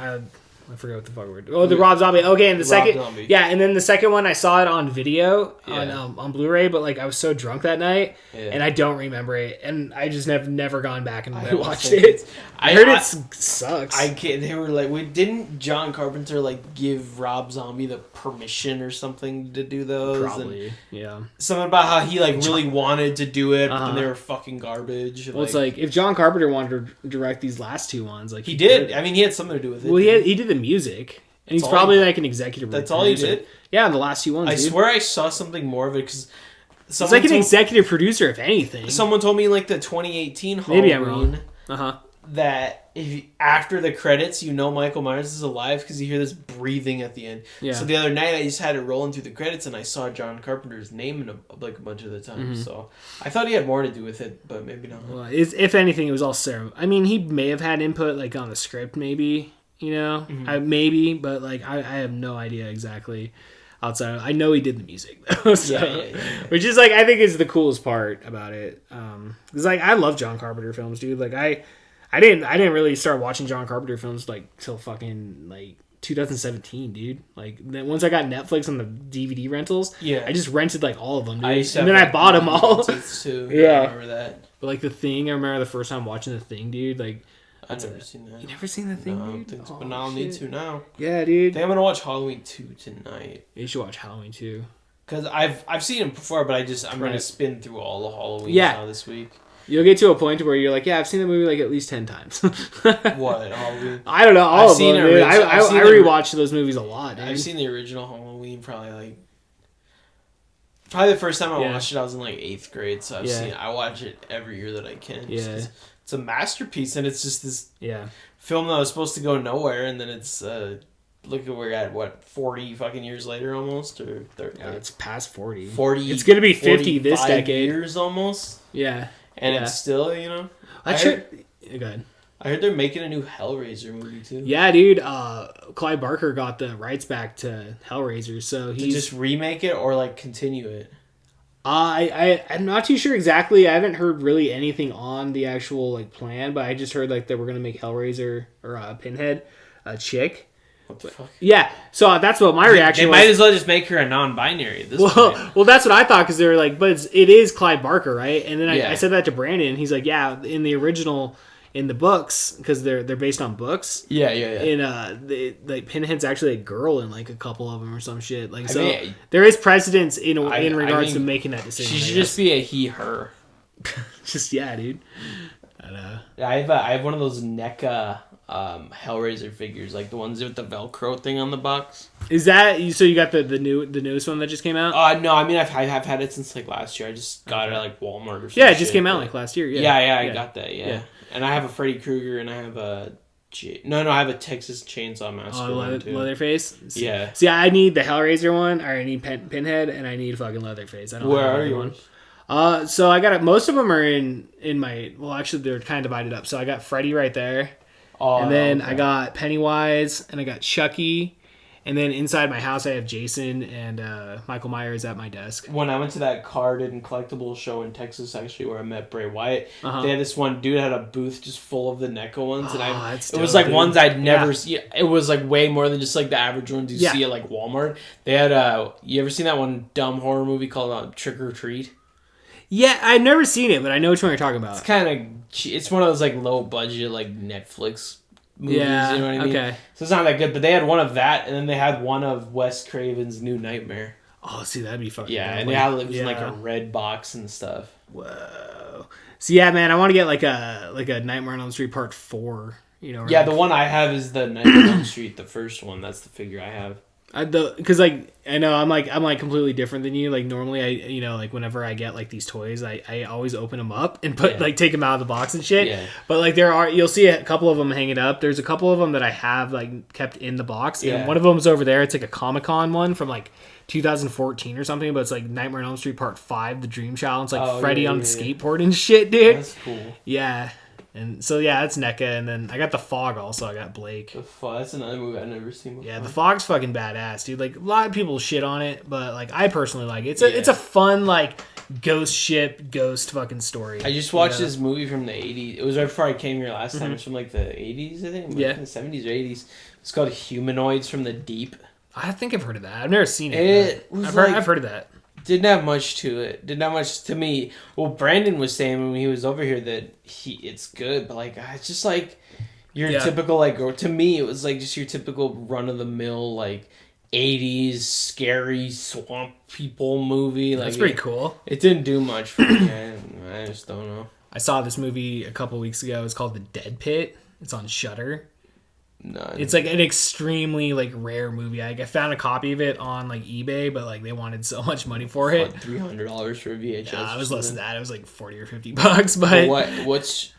I forget what the fuck word. Oh, the Rob Zombie. Okay, and the second, and then the second one, I saw it on video on Blu-ray, but like I was so drunk that night, and I don't remember it, and I just have never gone back and watched it. I heard it sucks. I can't. They were like, didn't John Carpenter like give Rob Zombie the permission or something to do those? Probably, yeah. Something about how he like really wanted to do it, but then they were fucking garbage. Well, it's like if John Carpenter wanted to direct these last two ones, like he did. I mean, he had something to do with it. Well, he did the music, and he's probably like an executive producer. That's all he did? Yeah, the last two ones, I swear I saw something more of it, because he's like an executive producer, if anything. Someone told me in like the 2018 Halloween. Maybe I'm wrong. That after the credits, Michael Myers is alive because you hear this breathing at the end. Yeah. So the other night, I just had it rolling through the credits, and I saw John Carpenter's name in a bunch of the time. So I thought he had more to do with it, but maybe not. Well, if anything, it was all Sarah. I mean, he may have had input like on the script, maybe. Maybe, but like I have no idea exactly. Outside, I know he did the music though, which is like I think is the coolest part about it. Because like I love John Carpenter films, dude. Like I didn't really start watching John Carpenter films like till fucking like 2017, dude. Like once I got Netflix on the DVD rentals, I just rented like all of them, dude. And then I bought them all. Too. Yeah, I remember that. But like The Thing, I remember the first time watching The Thing, dude. Like I've never seen that. You never seen The Thing, no, dude? I don't think so, but now I'll need to now. Yeah, dude. I think I'm gonna watch Halloween 2 tonight. You should watch Halloween 2. Because I've seen it before, but I'm gonna spin through all the Halloweens now this week. You'll get to a point where you're like, yeah, I've seen the movie like at least 10 times. What, Halloween? I don't know, all of them, dude. I rewatch those movies a lot, dude. I've seen the original Halloween probably the first time I watched it, I was in like 8th grade, so I watch it every year that I can. Yeah. It's a masterpiece, and it's just this film that was supposed to go nowhere, and then it's look at we're at what 40 fucking years later almost or 30. Yeah, it's past 40. 40. It's gonna be 50 this 45 decade. Years almost. Yeah, And yeah. it's still, you know. Go ahead. I heard they're making a new Hellraiser movie too. Yeah, dude. Clive Barker got the rights back to Hellraiser, so To he's just remake it or like continue it. I'm not too sure exactly. I haven't heard really anything on the actual like plan, but I just heard like they were gonna make Hellraiser or Pinhead a chick. What the fuck? Yeah, so that's what my reaction They was. might as well just make her a non-binary at this point. Well, that's what I thought because they were like, but it is Clive Barker, right? And then Yeah. I said that to Brandon, and he's like, yeah, in the original, in the books, because they're based on books. Yeah. In like Pinhead's actually a girl in like a couple of them or some shit. Like so, mean, there is precedence in regards to mean, making that decision. She I should guess. just be a he/her. Just yeah, dude. I have one of those NECA Hellraiser figures, like the ones with the Velcro thing on the box. Is that so? You got the newest one that just came out? No, I mean I've had it since like last year. I just got it at like Walmart or something. Yeah, it just came out like last year. Yeah, I got that. Yeah. And I have a Freddy Krueger, and I have a I have a Texas Chainsaw Massacre one too. Leatherface. Yeah. See, I need the Hellraiser one, or I need Pinhead, and I need fucking Leatherface. I don't Where have are the you? one. So I got it. Most of them are in my. Well, actually, they're kind of divided up. So I got Freddy right there, and then I got Pennywise, and I got Chucky, and then inside my house I have Jason and Michael Myers at my desk. When I went to that carded and collectible show in Texas, actually, where I met Bray Wyatt, Uh-huh. they had this one dude had a booth just full of the NECA ones, and that's it was dope, like dude. ones I'd never see. It was like way more than just like the average ones you see at like Walmart. They had you ever seen that one dumb horror movie called Trick or Treat? Yeah, I've never seen it, but I know which one you're talking about. It's kind of it's one of those like low budget like Netflix movies. Yeah, You know what I mean? okay. So it's not that good, but they had one of that, and then they had one of Wes Craven's New Nightmare. Oh, see, that'd be fucking. Yeah, dope. and it was in like a red box and stuff. Whoa. So yeah, man, I want to get like a Nightmare on Elm Street Part 4. You know. Yeah, right? the one I have is the Nightmare on Elm Street, the first one. That's the figure I have. Because like I know I'm like completely different than you. Like normally like whenever I get like these toys, I always open them up and take them out of the box and shit. Yeah. But like you'll see a couple of them hanging up. There's a couple of them that I have like kept in the box, and one of them's over there. It's like a Comic-Con one from like 2014 or something, but it's like Nightmare on Elm Street Part 5, The Dream Child. It's like Freddy on the skateboard and shit, dude. That's cool. Yeah. And so yeah, it's NECA, and then I got The Fog also. I got Blake. That's another movie I've never seen before. Yeah, The Fog's fucking badass, dude. Like a lot of people shit on it, but like I personally like it. It's a fun like ghost fucking story. I just watched this movie from the 80s. It was right before I came here last time. It's from like the 80s, I think. Yeah. Like the 70s or 80s. It's called Humanoids from the Deep. I think I've heard of that. I've never seen it. It was I've heard of that. Didn't have much to it. Didn't have much to me. Well, Brandon was saying when he was over here that it's good, but like it's just like your typical like. Or to me, it was like just your typical run of the mill like 80s scary swamp people movie. Like That's pretty cool. It didn't do much for me. I just don't know. I saw this movie a couple weeks ago. It's called The Dead Pit. It's on Shudder. No, It's like an extremely like rare movie. I found a copy of it on like eBay, but like they wanted so much money for it. $300 for a VHS. It was less than that. It was like $40 or $50. But what's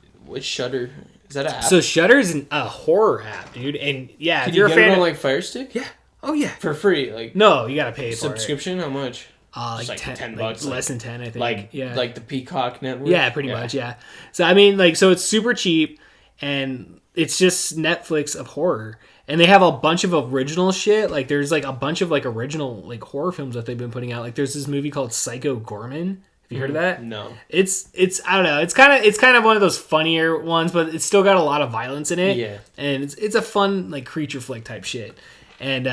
Shudder? Is that an app? So Shudder's a horror app, dude. And yeah, Can if you're you a get fan it of on like Fire Stick? yeah, oh yeah, For free, like no, you gotta pay for subscription. How much? it. Just Like like 10 like bucks, less than 10, I think. Like yeah, like the Peacock network. yeah, pretty much, yeah. So I mean, like, so it's super cheap, and it's just Netflix of horror. And they have a bunch of original shit. Like, there's like a bunch of like original like horror films that they've been putting out. Like, there's this movie called Psycho Gorman. Have you heard of that? No. It's I don't know. It's kind of one of those funnier ones, but it's still got a lot of violence in it. Yeah. And it's a fun like creature flick type shit. And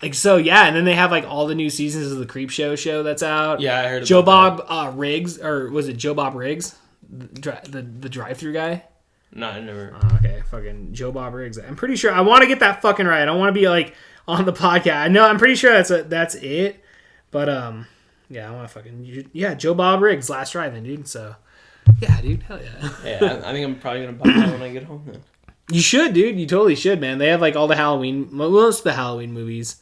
like so yeah, and then they have like all the new seasons of the Creep Show that's out. Yeah, I heard Joe about Bob Riggs, or was it Joe Bob Riggs, the drive-through guy? No, I never. Oh, okay, fucking Joe Bob Riggs. I'm pretty sure I want to get that fucking right. I don't want to be like on the podcast. I know I'm pretty sure that's it. But yeah, I want to fucking Joe Bob Riggs, Last Drive-In, dude. So yeah, dude, hell yeah. Yeah, I think I'm probably gonna buy that when I get home then. You should, dude. You totally should, man. They have like all the most of the Halloween movies.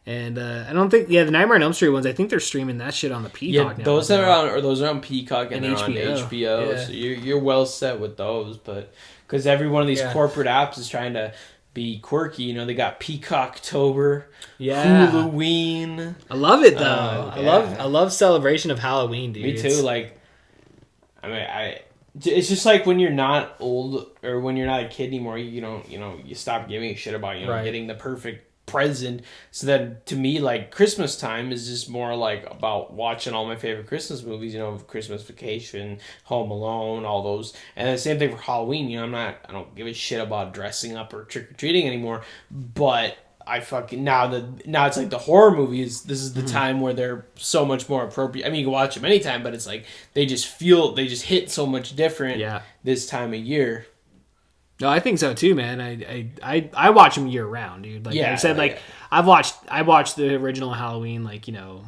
And I don't think, the Nightmare on Elm Street ones, I think they're streaming that shit on the Peacock now. Those are on Peacock and they're HBO. on HBO. Yeah. So you're well set with those, but because every one of these corporate apps is trying to be quirky. You know, they got Peacocktober, Yeah. Halloween. I love it though. Yeah. I love celebration of Halloween, dude. Me too. Like, I mean, it's just like when you're not old or when you're not a kid anymore, you stop giving a shit about, Right. getting the perfect present. So then to me, like, Christmas time is just more like about watching all my favorite Christmas movies, Christmas Vacation, Home Alone, all those. And the same thing for Halloween, I don't give a shit about dressing up or trick-or-treating anymore, but I fucking now it's like the horror movies. This is the time where they're so much more appropriate. I mean, you can watch them anytime, but it's like they just hit so much different. Yeah. This time of year. No, I think so too, man. I watch them year round, dude. Like I said, like I watched the original Halloween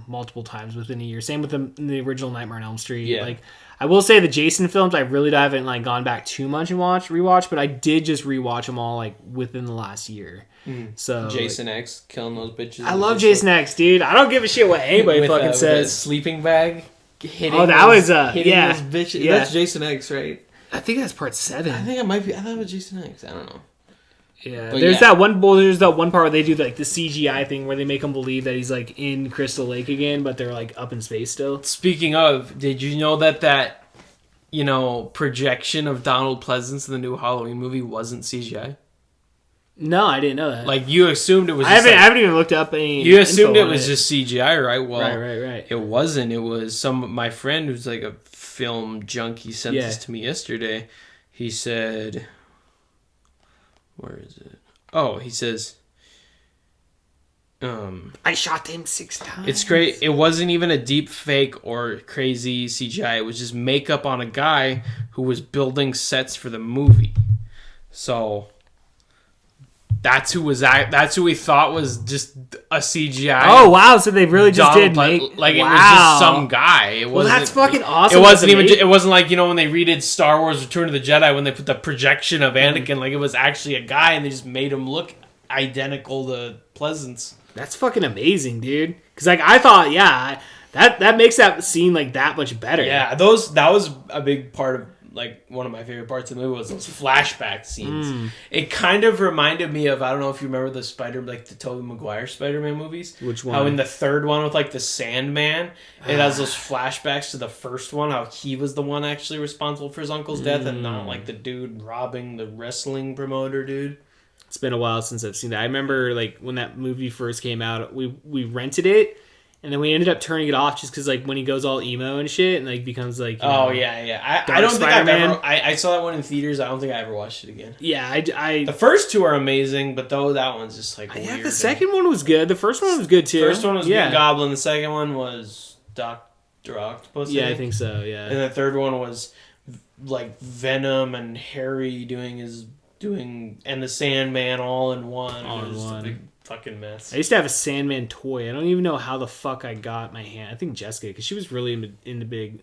multiple times within a year. Same with the original Nightmare on Elm Street. Yeah. Like I will say the Jason films, I really haven't gone back too much and rewatch, but I did just rewatch them all within the last year. So Jason X killing those bitches. I love Jason X, dude. I don't give a shit what anybody fucking with a says. sleeping bag. Hitting Oh, that was hitting yeah, those bitches. yeah. That's Jason X, right? I think that's part 7. I think it might be. I thought it was Jason X. I don't know. Yeah, But there's yeah. that one. Well, there's that one part where they do the CGI thing where they make him believe that he's in Crystal Lake again, but they're up in space still. Speaking of, did you know that projection of Donald Pleasance in the new Halloween movie wasn't CGI? No, I didn't know that. Like, you assumed it was. I haven't even looked up any. You assumed info it on was just CGI, right? Well, right. It wasn't. It was my friend who's like a film junkie sent this to me yesterday. He said, where is it? Oh, he says, I shot him 6 times. it's great. It wasn't even a deep fake or crazy CGI. It was just makeup on a guy who was building sets for the movie. So that's who we thought was just a CGI. Oh wow! So they really just Donald did make it was just some guy. It wasn't. Well, that's fucking awesome. It wasn't even. It wasn't like when they redid Star Wars: Return of the Jedi when they put the projection of Anakin. Like, it was actually a guy, and they just made him look identical to Pleasance. That's fucking amazing, dude. Because I thought, that makes that scene that much better. Yeah, that was a big part of one of my favorite parts of the movie was those flashback scenes. It kind of reminded me of, I don't know if you remember the the Tobey Maguire Spider-Man movies. Which one? How in the third one with the Sandman, it has those flashbacks to the first one, how he was the one actually responsible for his uncle's death and not the dude robbing the wrestling promoter dude. It's been a while since I've seen that. I remember when that movie first came out, we rented it, and then we ended up turning it off just because when he goes all emo and shit and becomes yeah. I don't think I saw that one in theaters. I don't think I ever watched it again. Yeah, the first two are amazing, but that one's just weird. Yeah, the second one was good. The first one was good too. First one was Green Goblin. The second one was Dr. Octopus. Yeah, I think so. Yeah, and the third one was Venom and Harry and the Sandman all in one. All in one. A big fucking mess. I used to have a Sandman toy. I don't even know how the fuck I got my hand. I think Jessica, because she was really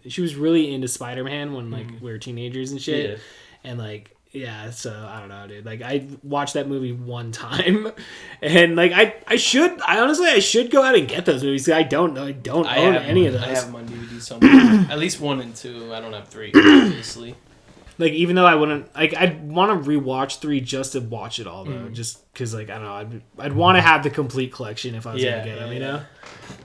she was really into Spider-Man when we were teenagers and shit. Yeah. And so I don't know, dude. I watched that movie one time, and I should go out and get those movies. I don't own any of those. I have them on DVD somewhere. At least 1 and 2. I don't have 3, obviously. Even though I wouldn't, I'd want to rewatch 3 just to watch it all though, just because I don't know, I'd want to have the complete collection if I was gonna get them, you know.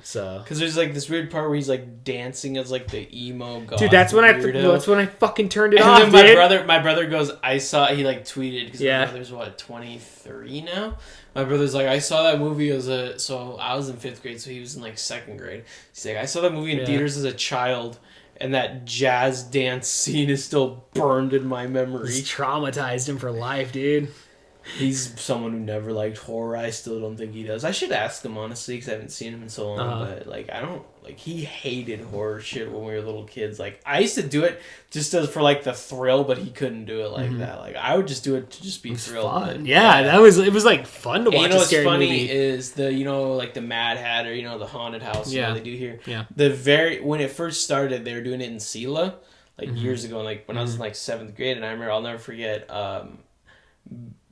So because there's this weird part where he's dancing as the emo goth. Dude, that's when I fucking turned it off. And then my brother goes, I saw, he tweeted because my brother's 23 now. My brother's I saw that movie so I was in 5th grade, so he was in 2nd grade. He's I saw that movie in theaters as a child. And that jazz dance scene is still burned in my memory. It's traumatized him for life, dude. He's someone who never liked horror. I still don't think he does. I should ask him, honestly, because I haven't seen him in so long. But, I don't... he hated horror shit when we were little kids. I used to do it just for, the thrill, but he couldn't do it that. I would just do it to just be thrilled. Fun. But, yeah, it was fun to watch a scary movie. What's funny is the Mad Hatter, the haunted house they do here. Yeah. When it first started, they were doing it in Sela, years ago, when I was in 7th grade, and I remember, I'll never forget,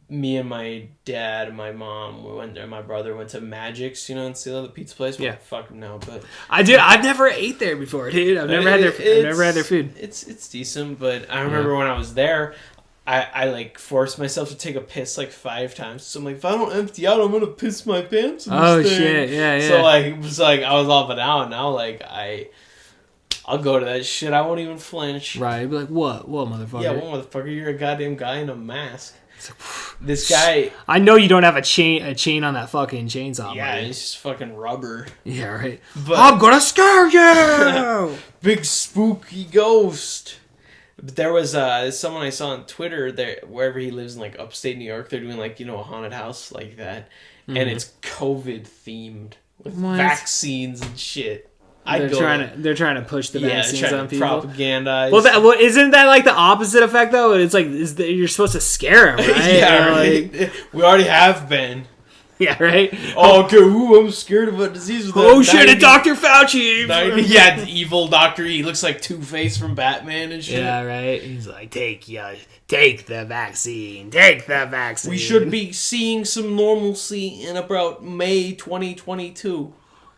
me and my dad and my mom, we went there. My brother went to Magic's, in Sela, the pizza place. Yeah. Fuck no, but I've never ate there before, dude. I've never had their food. It's decent, but I remember when I was there, I like forced myself to take a piss like 5 times. So I'm like, if I don't empty out, I'm gonna piss my pants. In this thing. Shit, yeah. So like, it was like I was all but out. Now like I'll go to that shit. I won't even flinch. Right. You'd be like, what motherfucker? Yeah, what motherfucker? You're a goddamn guy in a mask. This guy. I know you don't have a chain on that fucking chainsaw. Yeah, buddy. it's just fucking rubber. Yeah, right. But I'm gonna scare you. big spooky ghost. But there was someone I saw on Twitter there, wherever he lives in like upstate New York. They're doing like a haunted house like that, and it's COVID themed with vaccines and shit. They're trying to push the vaccines on people. Propagandize. Well, isn't that like the opposite effect though? It's like you're supposed to scare them, right? Yeah, right. Like, we already have been. Yeah, right. Oh, okay. Ooh, I'm scared of a disease. With Oh shit! It's Dr. Fauci. Yeah, the evil doctor. He looks like Two-Face from Batman and shit. Yeah, right. He's like, take the vaccine. Take the vaccine. We should be seeing some normalcy in about May 2022.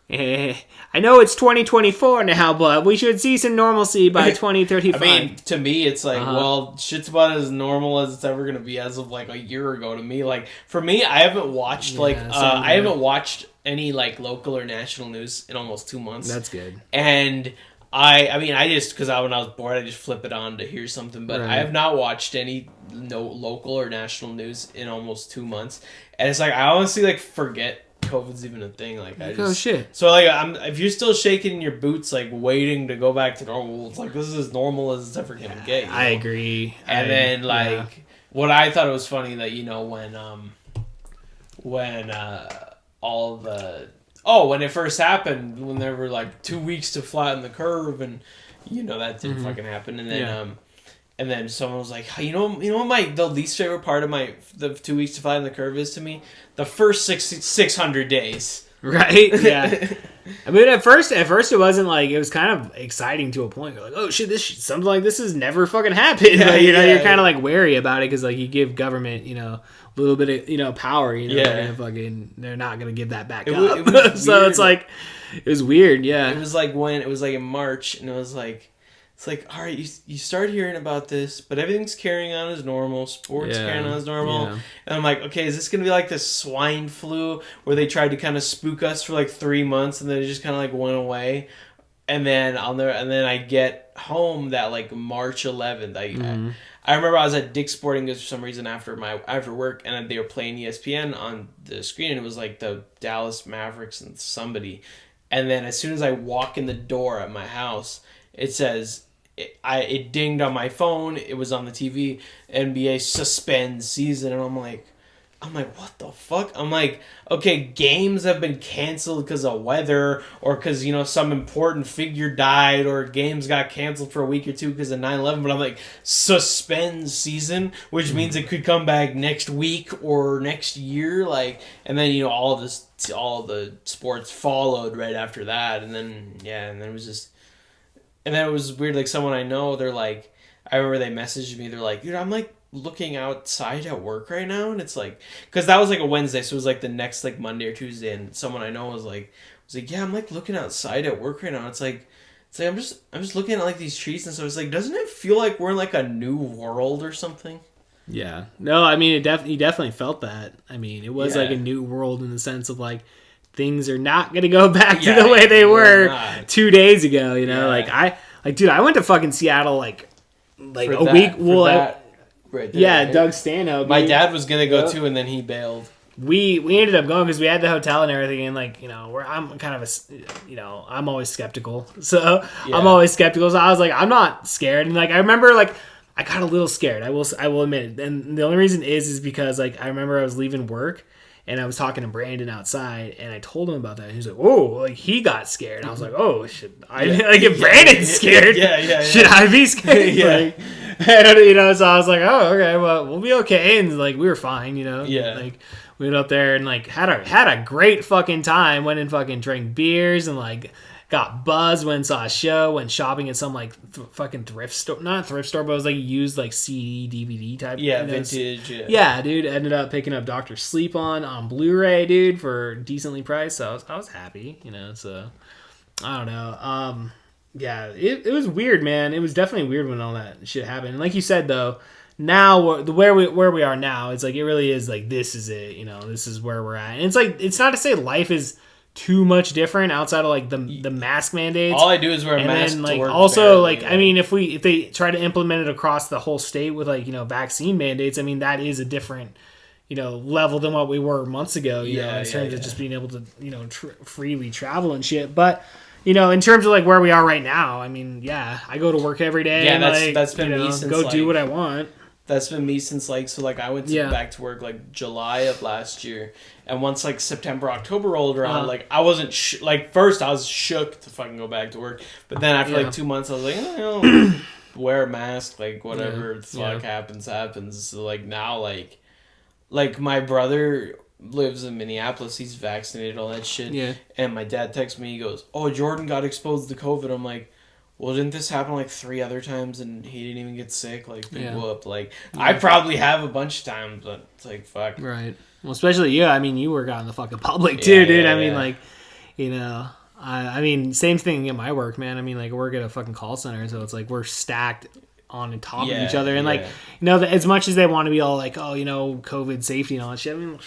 I know it's 2024 now, but we should see some normalcy by 2035. I mean, to me, it's like, well, shit's about as normal as it's ever going to be as of like a year ago to me. Like, for me, I haven't watched I haven't watched any like local or national news in almost 2 months. That's good. And I just, because when I was bored, I just flip it on to hear something. But I have not watched any local or national news in almost 2 months. And it's like, I honestly like forget COVID's even a thing. Like, oh shit. So like, if you're still shaking in your boots, like waiting to go back to normal, it's like this is as normal as it's ever gonna get. You know? I agree. And then like, what I thought it was funny that when it first happened, when there were like 2 weeks to flatten the curve, and that didn't fucking happen, and then and then someone was like, you know what the least favorite part of the 2 weeks to flatten the curve is to me? The first 600 days. Right? Yeah. I mean, at first it wasn't like, it was kind of exciting to a point. You're like, oh shit, something like this has never fucking happened. Yeah, but, you're kind of like wary about it because like you give government, a little bit of, power, they're not going to give that back up. It was so weird. it's like, it was weird. Yeah. It was like in March, and it was like, it's like, all right, you start hearing about this, but everything's carrying on as normal. Sports carrying on as normal. Yeah. And I'm like, okay, is this going to be like this swine flu where they tried to kind of spook us for like 3 months and then it just kind of like went away? And then I get home that like March 11th. I remember I was at Dick's Sporting Goods for some reason after work, and they were playing ESPN on the screen, and it was like the Dallas Mavericks and somebody. And then as soon as I walk in the door at my house, it says, it dinged on my phone. It was on the TV. NBA suspends season, and I'm like, what the fuck? I'm like, okay, games have been canceled because of weather, or because some important figure died, or games got canceled for a week or two because of 9/11. But I'm like, suspend season, which means it could come back next week or next year. Like, and then all the sports followed right after that, and then it was just. And then it was weird, like, someone I know, they're like, I remember they messaged me, they're like, dude, I'm, like, looking outside at work right now, and it's like, because that was, like, a Wednesday, so it was, like, the next, like, Monday or Tuesday, and someone I know was like, yeah, I'm, like, looking outside at work right now, it's like, I'm just looking at, like, these trees, and so it's like, doesn't it feel like we're in, like, a new world or something? Yeah. No, I mean, you definitely felt that. I mean, it was, like, a new world in the sense of, like, things are not going to go back to the way they were 2 days ago, Dude, I went to fucking Seattle like a week. Right there, Doug Stanhope. My dad was going to go too, and then he bailed. We ended up going because we had the hotel and everything, and I'm kind of I'm always skeptical. So I'm always skeptical. So I was like, I'm not scared. And like, I remember I got a little scared. I will admit it. And the only reason is because I remember I was leaving work. And I was talking to Brandon outside, and I told him about that. And he was like, "Oh, like he got scared." And I was like, "Oh, should I if Brandon's scared? Should I be scared?" So I was like, "Oh, okay, well, we'll be okay." And like we were fine, Like we went up there and like had a great fucking time. Went and fucking drank beers and like got buzzed, went and saw a show, went shopping at some like fucking thrift store, not a thrift store, but it was like used like CD, DVD type. Yeah, vintage. Yeah, dude, ended up picking up Dr. Sleep on Blu-ray, dude, for decently priced. So I was happy, so I don't know. Yeah, it was weird, man. It was definitely weird when all that shit happened. And like you said, though, now where we are now, it's like it really is like this is it. This is where we're at. And it's like it's not to say life is too much different outside of like the mask mandates. All I do is wear a and mask. then like to work also barely, like I mean if they try to implement it across the whole state with like vaccine mandates, I mean that is a different level than what we were months ago. In terms of just being able to freely travel and shit. But in terms of like where we are right now, I mean I go to work every day. Yeah, and that's been me since go do what I want. That's been me since I went back to work like July of last year, and once like September, October rolled around, like I wasn't first I was shook to fucking go back to work, but then after like 2 months I was like, wear a mask, like whatever the fuck happens. So like now like my brother lives in Minneapolis, he's vaccinated, all that shit, and my dad texts me, he goes, "Oh, Jordan got exposed to COVID." I'm like, well, didn't this happen like 3 other times and he didn't even get sick? Like, big whoop. Like, I probably have a bunch of times, but it's like, fuck. Right. Well, especially you. I mean, you work out in the fucking public too, dude. I mean, like, I mean, same thing in my work, man. I mean, like, I work at a fucking call center, so it's like we're stacked on top of each other. And, like, as much as they want to be all like, oh, COVID safety and all that shit, I mean,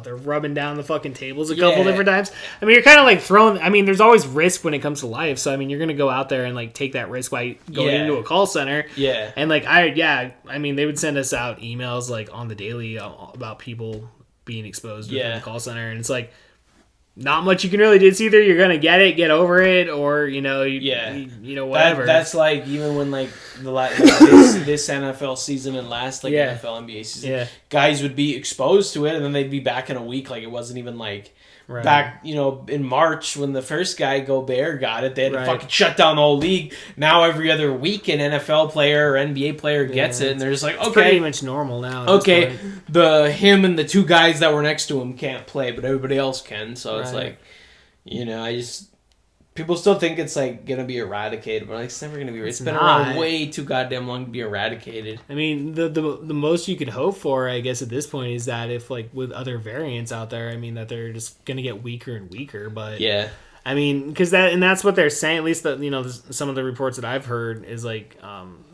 they're rubbing down the fucking tables a couple different times. I mean, you're kind of like throwing. I mean, there's always risk when it comes to life. So I mean, you're gonna go out there and like take that risk by going into a call center. Yeah. And like I mean, they would send us out emails like on the daily about people being exposed within the call center, and it's like not much you can really do. It's either you're gonna get over it, or whatever. That's like even when like this NFL season and last like NFL NBA season, guys would be exposed to it, and then they'd be back in a week. Like it wasn't even like back in March when the first guy Gobert got it, they had to fucking shut down the whole league. Now every other week an NFL player or NBA player gets it, and they're just like, okay, pretty much normal now. Okay, him and the 2 guys that were next to him can't play, but everybody else can. So it's like, people still think it's like gonna be eradicated, but like it's never gonna be. It's been around way too goddamn long to be eradicated. I mean, the most you could hope for, I guess, at this point is that if like with other variants out there, I mean, that they're just gonna get weaker and weaker. But I mean, because that's what they're saying. At least some of the reports that I've heard is like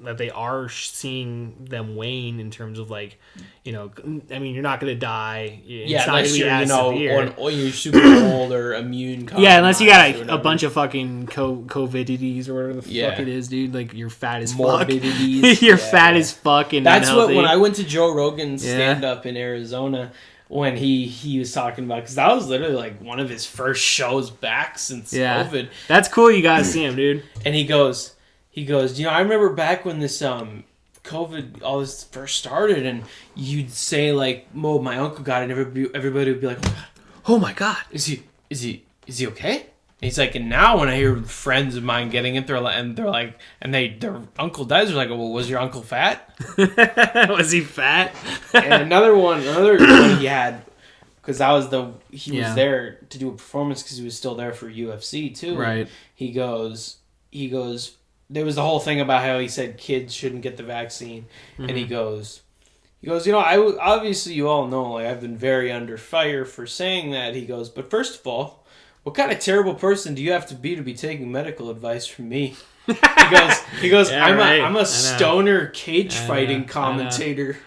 that they are seeing them wane in terms of like, I mean, you're not going to die. It's not unless you're or you're super old or immune. Yeah, unless you got a bunch of fucking covidities or whatever the fuck it is, dude. Like you're fat as fuck. You're fat as fuck. And that's unhealthy. what when I went to Joe Rogan's stand up in Arizona. When he was talking about, because that was literally like one of his first shows back since COVID. That's cool. You gotta see him, dude. And he goes, I remember back when this COVID all this first started, and you'd say like, "Oh, my uncle got it," and everybody would be like, "Oh my god, is he okay?" And he's like, and now when I hear friends of mine getting it, their uncle dies, they're like, "Well, was your uncle fat? Was he fat?" And another one he had, because he was there to do a performance because he was still there for UFC too. Right. He goes. There was the whole thing about how he said kids shouldn't get the vaccine, and he goes, obviously you all know, like I've been very under fire for saying that. He goes, but first of all, what kind of terrible person do you have to be taking medical advice from me? He goes, I'm a stoner cage fighting commentator.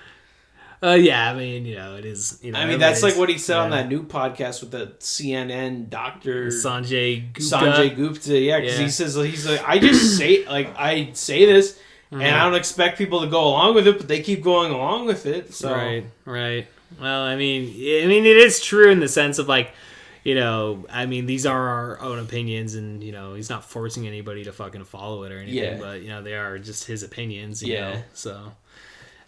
I mean, it is. I mean, that's like what he said on that new podcast with the CNN doctor Sanjay Gupta. Yeah, because he's like, I just say this, and I don't expect people to go along with it, but they keep going along with it. So right. Well, I mean, it is true in the sense of like, I mean, these are our own opinions, and he's not forcing anybody to fucking follow it or anything. But they are just his opinions. You know? So,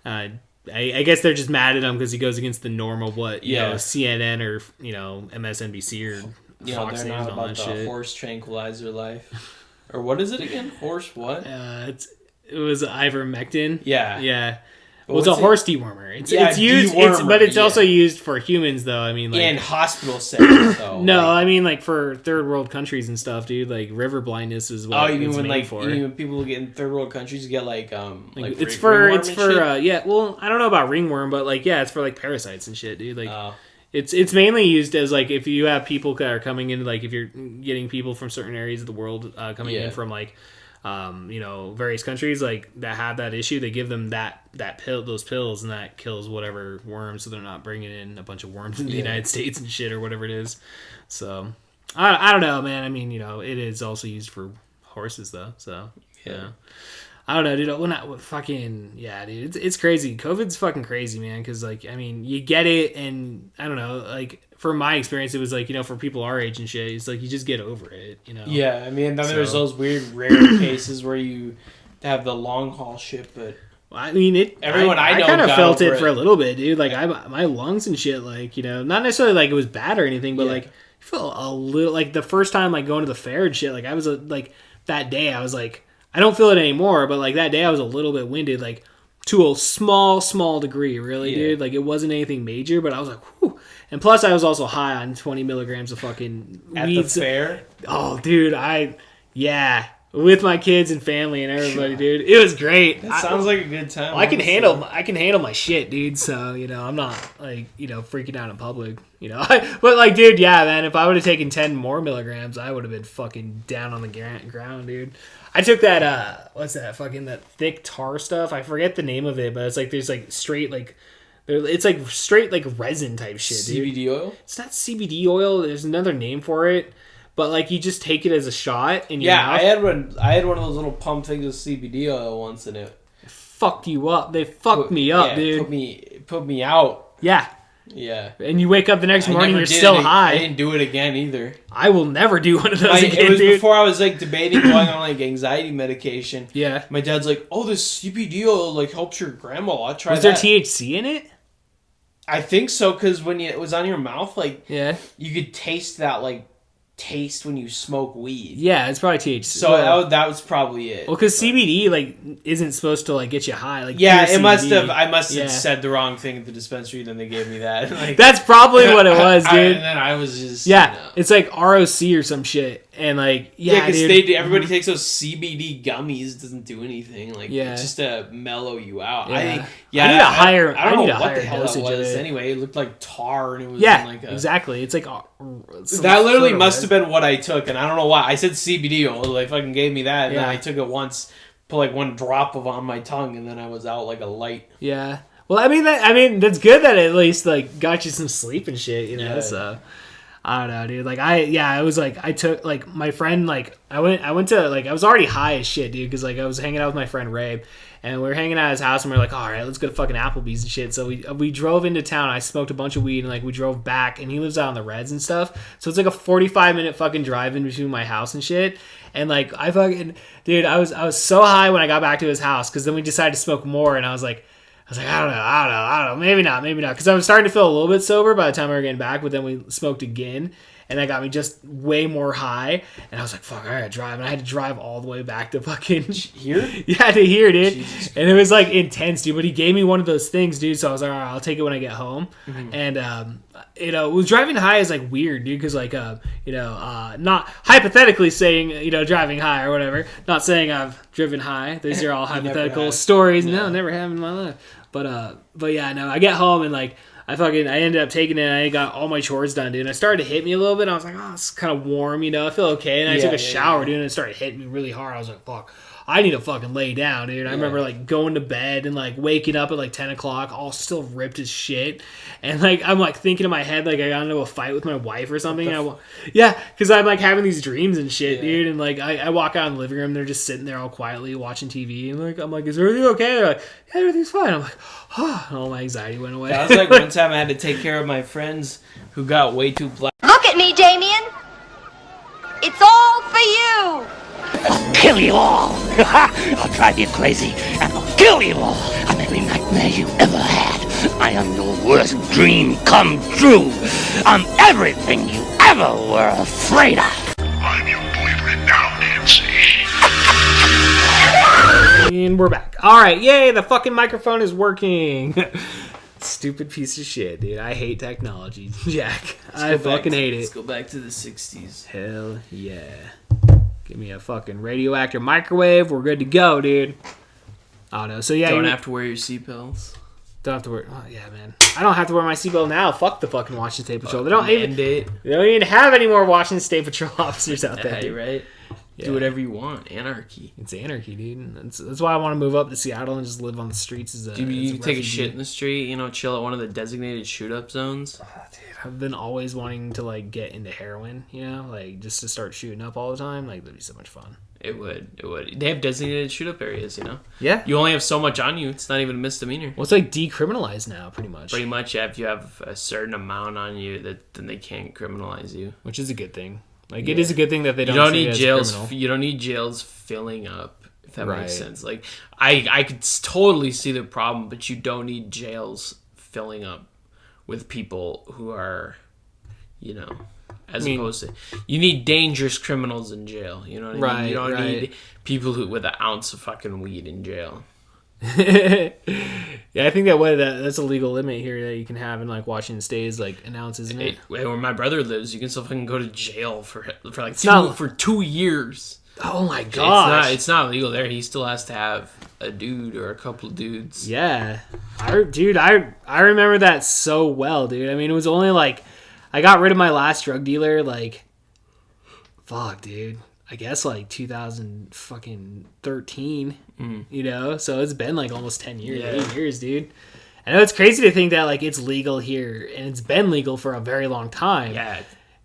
I guess they're just mad at him because he goes against the norm of what CNN or MSNBC or Fox they're News not and all about that the shit. Horse tranquilizer life, or what is it again? Horse what? It was ivermectin. Yeah. Well, it's a horse dewormer. It's used, but it's also used for humans, though. I mean, like in hospital settings, though. No, I mean like for third world countries and stuff, dude. Like river blindness is what it's made for. You mean when people get in third world countries get like it's for well, I don't know about ringworm, but like it's for like parasites and shit, dude. Like it's mainly used as like if you have people that are coming in, like if you're getting people from certain areas of the world coming in from like various countries like that have that issue, they give them those pills, and that kills whatever worms, so they're not bringing in a bunch of worms in the United States and shit or whatever it is. So I don't know, man. I mean, it is also used for horses though. So yeah. I don't know, dude. It's crazy. COVID's fucking crazy, man. Because you get it, and I don't know, from my experience, it was for people our age and shit, it's you just get over it, Yeah, I mean, then there's those weird rare cases where you have the long haul shit, but I mean, I kind of felt it for a little bit, dude. My lungs and shit, not necessarily it was bad or anything, but I felt a little the first time going to the fair and shit. I was that day, I was I don't feel it anymore, but that day I was a little bit winded, to a small degree, really, dude. It wasn't anything major, but I was whew. And plus, I was also high on 20 milligrams of fucking at weeds. The fair. Oh, dude, with my kids and family and everybody, dude. It was great. That sounds like a good time. Well, I can handle my shit, dude. So I'm not freaking out in public. But dude, yeah, man. If I would have taken 10 more milligrams, I would have been fucking down on the ground, dude. I took that what's that fucking that thick tar stuff? I forget the name of it, but it's there's straight it's straight resin type shit, dude. CBD oil? It's not CBD oil. There's another name for it. But you just take it as a shot and I had one of those little pump things with CBD oil once in it. Fucked you up. They fucked me up, dude. Put me out. Yeah. Yeah. And you wake up the next morning, you're still high. I didn't do it again either. I will never do one of those again, it was dude. before I was debating going on anxiety medication. Yeah. My dad's oh, this CBD oil helps your grandma. I'll try that. Was there THC in it? I think so, because when it was on your mouth, you could taste that taste when you smoke weed. Yeah, it's probably THC. So that was probably it. Well, because CBD isn't supposed to get you high. It must have. I must have said the wrong thing at the dispensary. Then they gave me that. That's probably what it was, dude. And then I was just it's ROC or some shit. And because everybody takes those CBD gummies. It doesn't do anything. It's just to mellow you out. I need a higher. I don't know what the hell dosage that was. of it. Anyway, it looked like tar, and it was exactly. It's that literally must have been what I took, and I don't know why. I said CBD oil. They fucking gave me that, and then I took it once, put one drop of on my tongue, and then I was out like a light. Yeah. Well, I mean that's good that it at least got you some sleep and shit, Yeah. So I don't know, dude. I was I took my friend I went to I was already high as shit, dude, because I was hanging out with my friend Ray, and we were hanging out at his house, and we were all right, let's go to fucking Applebee's and shit. So we drove into town. I smoked a bunch of weed, and we drove back, and he lives out on the Reds and stuff. So it's a 45-minute fucking drive in between my house and shit. And I fucking, dude, I was so high when I got back to his house, because then we decided to smoke more, and I was like, I don't know, maybe not, because I was starting to feel a little bit sober by the time we were getting back, but then we smoked again, and that got me just way more high, and I was like, fuck, I gotta drive, and I had to drive all the way back to fucking here? Yeah, to here, dude. And it was intense, dude, but he gave me one of those things, dude, so I was like, all right, I'll take it when I get home. Mm-hmm. And was driving high is weird, dude, because not hypothetically saying driving high or whatever, not saying I've driven high, these are all hypothetical stories. No, never have in my life. But yeah, no, I get home and I ended up taking it, and I got all my chores done, dude. And it started to hit me a little bit. And I was like, oh, it's kind of warm, I feel okay. And I took a shower, dude, and it started hitting me really hard. I was like, fuck, I need to fucking lay down, dude. I remember going to bed and waking up at 10 o'clock, all still ripped as shit. And I'm thinking in my head I got into a fight with my wife or something. Because I'm having these dreams and shit, dude. And I walk out in the living room, they're just sitting there all quietly watching TV. And I'm like, is everything okay? They're like, yeah, everything's fine. I'm like, oh, and all my anxiety went away. That was one time I had to take care of my friends who got way too black. Look at me, Damien. It's all for you. I'll kill you all. I'll drive you crazy, and I'll kill you all. I'm every nightmare you ever had. I am your worst dream come true. I'm everything you ever were afraid of. I'm your boyfriend now, Nancy. And we're back. All right, yay! The fucking microphone is working. Stupid piece of shit, dude. I hate technology, Jack. I fucking hate it. Let's go back to the 60s. Hell yeah. Give me a fucking radioactive microwave. We're good to go, dude. I don't know. So yeah, don't have to wear your seatbelts. Don't have to wear. Oh yeah, man. I don't have to wear my seatbelt now. Fuck the fucking Washington State Patrol. They don't even have any more Washington State Patrol officers out there. Hey, right? Do whatever you want. Anarchy. It's anarchy, dude. That's why I want to move up to Seattle and just live on the streets as a. You take a shit in the street, chill at one of the designated shoot-up zones. Oh, dude, I've been always wanting to like get into heroin, just to start shooting up all the time. Like that'd be so much fun. It would. They have designated shoot-up areas, Yeah. You only have so much on you. It's not even a misdemeanor. Well, it's like decriminalized now, pretty much. Pretty much, yeah. If you have a certain amount on you, then they can't criminalize you. Which is a good thing. Like it is a good thing that they don't. You don't need jails. You don't need jails filling up. If that makes sense. Like I could totally see the problem, but you don't need jails filling up with people who are, opposed to, you need dangerous criminals in jail. You know what I mean? You don't need people with an ounce of fucking weed in jail. Yeah, I think that's a legal limit here that you can have in like Washington State is like an ounce, isn't it? Where my brother lives, you can still fucking go to jail for like for 2 years. Oh my gosh. It's not legal there. He still has to have a dude or a couple of dudes. Yeah. I remember that so well, dude. I mean, it was only like I got rid of my last drug dealer like fuck, dude. I guess like 2013, so it's been like almost 10 years, 8 years, dude. I know it's crazy to think that like it's legal here and it's been legal for a very long time. Yeah,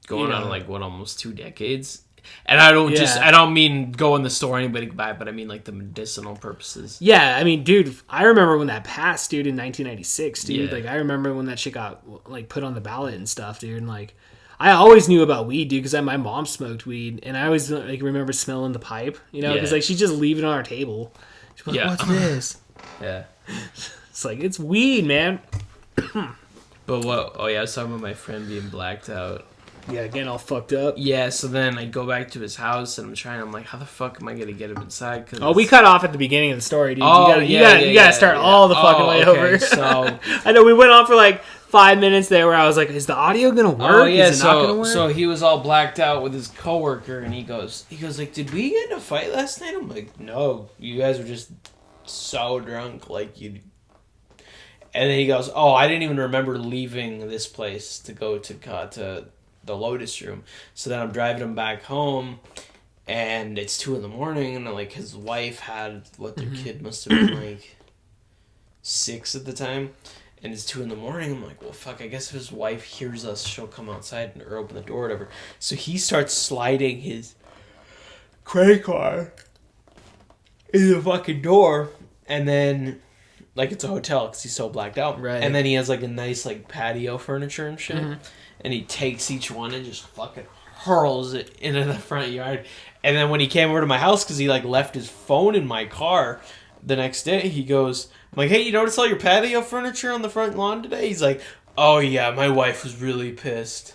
going on like almost 2 decades. And I don't mean go in the store anybody can buy it, but I mean like the medicinal purposes. Yeah, I mean, dude, I remember when that passed, dude, in 1996, dude. Yeah. Like I remember when that shit got like put on the ballot and stuff, dude, and like I always knew about weed, dude, because my mom smoked weed, and I always like remember smelling the pipe, because like she'd just leave it on our table. She'd be like, "What's this?" Yeah, it's like it's weed, man. But what? Oh yeah, I was talking about my friend being blacked out. Yeah, getting all fucked up. Yeah, so then I go back to his house and I'm like, how the fuck am I gonna get him inside? Oh, we cut off at the beginning of the story, dude. Oh, you gotta start all the fucking way over. So I know we went on for like 5 minutes there where I was like, is the audio gonna work? Oh yeah, is it not gonna work? So he was all blacked out with his coworker, and he goes like, did we get in a fight last night? I'm like, no, you guys were just so drunk, like you. And then he goes, oh, I didn't even remember leaving this place to go to the Lotus Room. So then I'm driving him back home, and it's 2 a.m, and like his wife had their kid must have been like 6 at the time. And it's 2 a.m. I'm like, well, fuck, I guess if his wife hears us, she'll come outside or open the door or whatever. So he starts sliding his credit card in the fucking door. And then, like, it's a hotel because he's so blacked out. Right. And then he has, like, a nice, like, patio furniture and shit. And he takes each one and just fucking hurls it into the front yard. And then when he came over to my house, because he, like, left his phone in my car the next day, he goes... I'm like, hey, you notice all your patio furniture on the front lawn today? He's like, oh yeah, my wife was really pissed.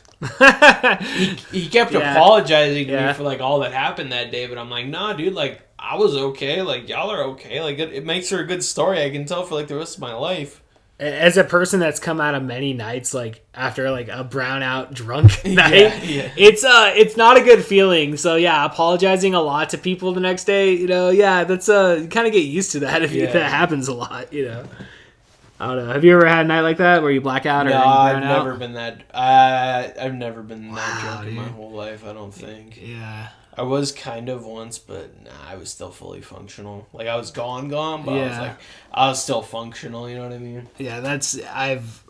he kept apologizing to me for like all that happened that day, but I'm like, nah, dude, like I was okay, like y'all are okay, like it makes her a good story I can tell for like the rest of my life. As a person that's come out of many nights, like after like a brown out drunk night, it's not a good feeling. So yeah, apologizing a lot to people the next day, that's you kind of get used to that if that happens a lot, I don't know. Have you ever had a night like that where you black out or I've never been that. I've never been that drunk in my whole life. I don't think. Yeah. I was kind of once, but I was still fully functional. Like I was gone, but I was still functional. You know what I mean? Yeah,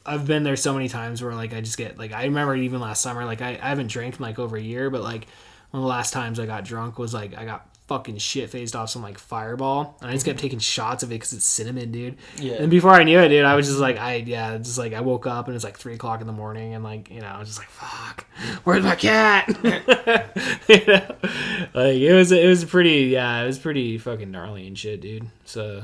I've been there so many times where like I just get like I remember even last summer like I haven't drank in like over a year, but like one of the last times I got drunk was like I got fucking shit faced off some like Fireball, and I just kept taking shots of it because it's cinnamon, dude. Yeah. And before I knew it, dude, I was just like I woke up and it's like 3 o'clock in the morning, and like I was just like, fuck, where's my cat? Like it was pretty fucking gnarly and shit, dude. So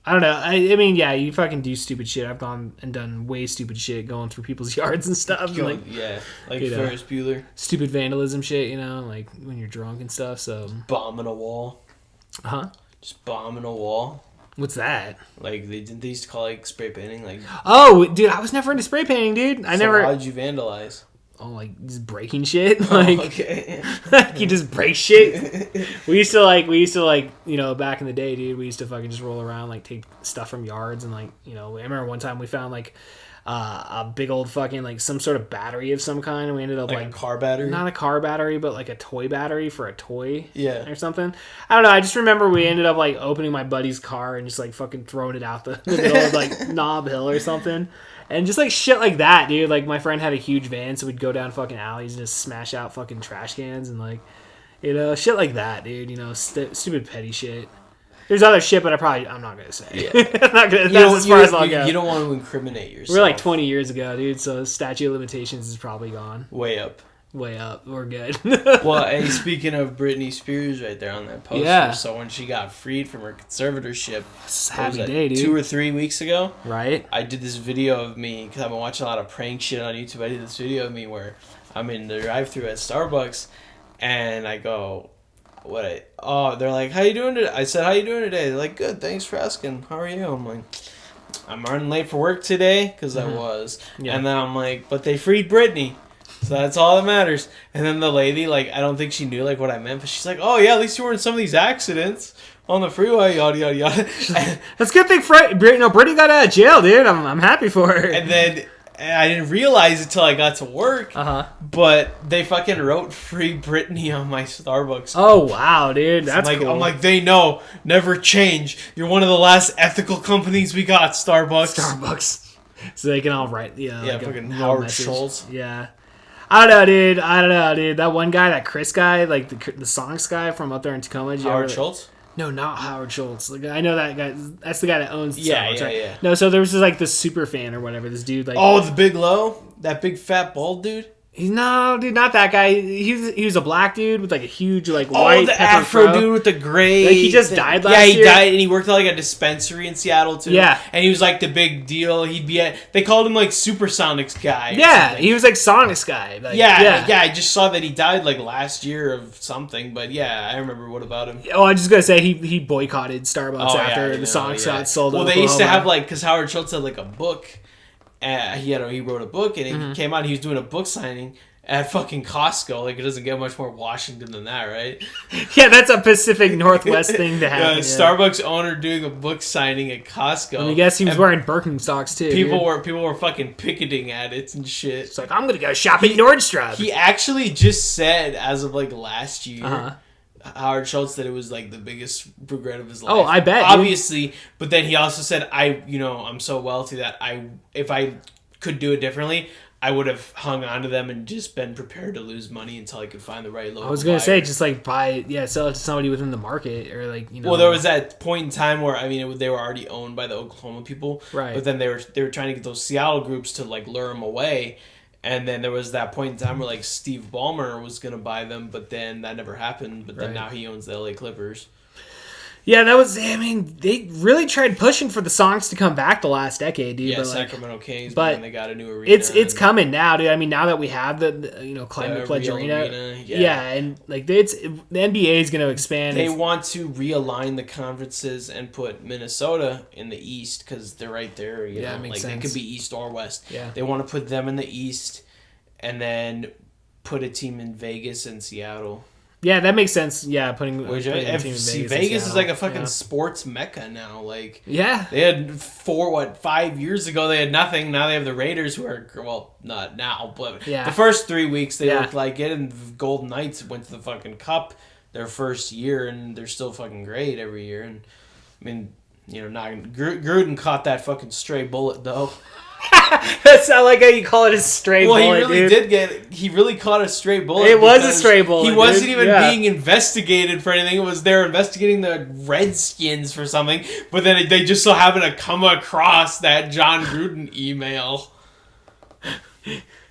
I don't know. I mean, yeah, you fucking do stupid shit. I've gone and done way stupid shit going through people's yards and stuff. Like Ferris Bueller. Stupid vandalism shit, like when you're drunk and stuff. So bombing a wall. Huh? Just bombing a wall. What's that? Like they used to call like spray painting. Like oh, dude, I was never into spray painting, dude. How did you vandalize? Oh, like just breaking shit. Like okay. You just break shit. We used to back in the day, dude. We used to fucking just roll around, like take stuff from yards, and like I remember one time we found like a big old fucking like some sort of battery of some kind. And we ended up Like a car battery? not a car battery, but like a toy battery for a toy, Yeah. or something. I don't know. I just remember we ended up like opening my buddy's car and just like fucking throwing it out the middle of like Nob Hill or something. And just like shit like that, dude. Like my friend had a huge van, so we'd go down fucking alleys and just smash out fucking trash cans and like, you know, shit like that, dude. You know, stupid petty shit. There's other shit, but I'm not gonna say. Yeah. I'm not gonna. That's as far as I'll go. You don't want to incriminate yourself. We're like 20 years ago, dude. So statute of limitations is probably gone. Way up. Way up. We're good. Well, hey, speaking of Britney Spears, right there on that poster. Yeah. So when she got freed from her conservatorship, Happy what was day, that, dude. 2 or 3 weeks ago, Right. I did this video of me because I've been watching a lot of prank shit on YouTube. I did this video of me where I'm in the drive-thru at Starbucks, and I go, they're like, how you doing today? I said, how you doing today? They're like, good, thanks for asking. How are you? I'm like, I'm running late for work today, because I was. Yeah. And then I'm like, but they freed Britney. So that's all that matters. And then the lady, like, I don't think she knew, like, what I meant, but she's like, oh, yeah, at least you weren't in some of these accidents on the freeway, yada, yada, yada. That's a good thing Britney got out of jail, dude. I'm happy for her. And then I didn't realize it till I got to work, but they fucking wrote Free Britney on my Starbucks. Oh, wow, dude. That's like, cool. I'm like, they know, never change. You're one of the last ethical companies we got, Starbucks. So they can all write, Yeah, like fucking a Howard message. Schultz. Yeah. I don't know, dude. That one guy, that Chris guy, like the Songs guy from up there in Tacoma. Howard Schultz? No, not Howard Schultz. Like, I know that guy. That's the guy that owns Yeah, Starbucks, yeah, right? yeah. No, so there was like this super fan or whatever. This dude, like, Oh, the Big Low? That big fat bald dude? no, dude, not that guy. He was a black dude with like a huge like white the pepper Afro fro. dude with the gray. Like, he just died last Yeah, he year? died, and he worked at like a dispensary in Seattle too. Yeah. And he was like the big deal. He'd be at. They called him like Supersonics guy. or Yeah, something. he was like Sonics guy. Like, Yeah. I just saw that he died like last year of something, but yeah, I remember. What about him? Oh, I was just gonna say he boycotted Starbucks Oh, yeah, after I the know, Sonics yeah. got sold. Well, to they used to Oklahoma. have like because Howard Schultz had like a book. He wrote a book and it came out. He was doing a book signing at fucking Costco. Like, it doesn't get much more Washington than that, right? Yeah, that's a Pacific Northwest thing to happen. Yeah. Starbucks owner doing a book signing at Costco. And I guess he was wearing Birkenstocks too. People dude. were fucking picketing at it and shit. It's like, I'm gonna go shop at Nordstrom. He actually just said, as of like last year, Uh-huh. Howard Schultz, that it was like the biggest regret of his life. Oh, I bet, dude. Obviously, but then he also said, I'm so wealthy that if I could do it differently, I would have hung on to them and just been prepared to lose money until I could find the right local I was gonna buyer. say, just like sell it to somebody within the market, or like, you know. Well, there was that point in time where they were already owned by the Oklahoma people, Right. But then they were trying to get those Seattle groups to like lure them away, and then there was that point in time where like Steve Ballmer was gonna buy them, but then that never happened. But then Right. now he owns the LA Clippers. Yeah, that was. I mean, they really tried pushing for the Songs to come back the last decade, dude. Yeah, but like, Sacramento Kings, but but then they got a new arena. it's coming now, dude. I mean, now that we have the Climate The Pledge real arena, arena, yeah, and like the NBA is going to expand. They want to realign the conferences and put Minnesota in the East because they're right there. You know, it makes like sense. they could be East or West. Yeah. They want to put them in the East, and then put a team in Vegas and Seattle. Yeah, that makes sense. Yeah, putting Which a team in Vegas is like a fucking yeah. sports mecca now. Like, Yeah. they had 5 years ago they had nothing. Now they have the Raiders, who are, well, not now, but Yeah. the first 3 weeks they Yeah. looked like it, and the Golden Knights went to the fucking Cup their first year, and they're still fucking great every year. And I mean, Gruden caught that fucking stray bullet though. That's not like how you call it a stray bullet, He really caught a stray bullet. It was a because stray bullet, He wasn't dude. even Yeah. being investigated for anything. It was they're investigating the Redskins for something, but then they just so happened to come across that John Gruden email.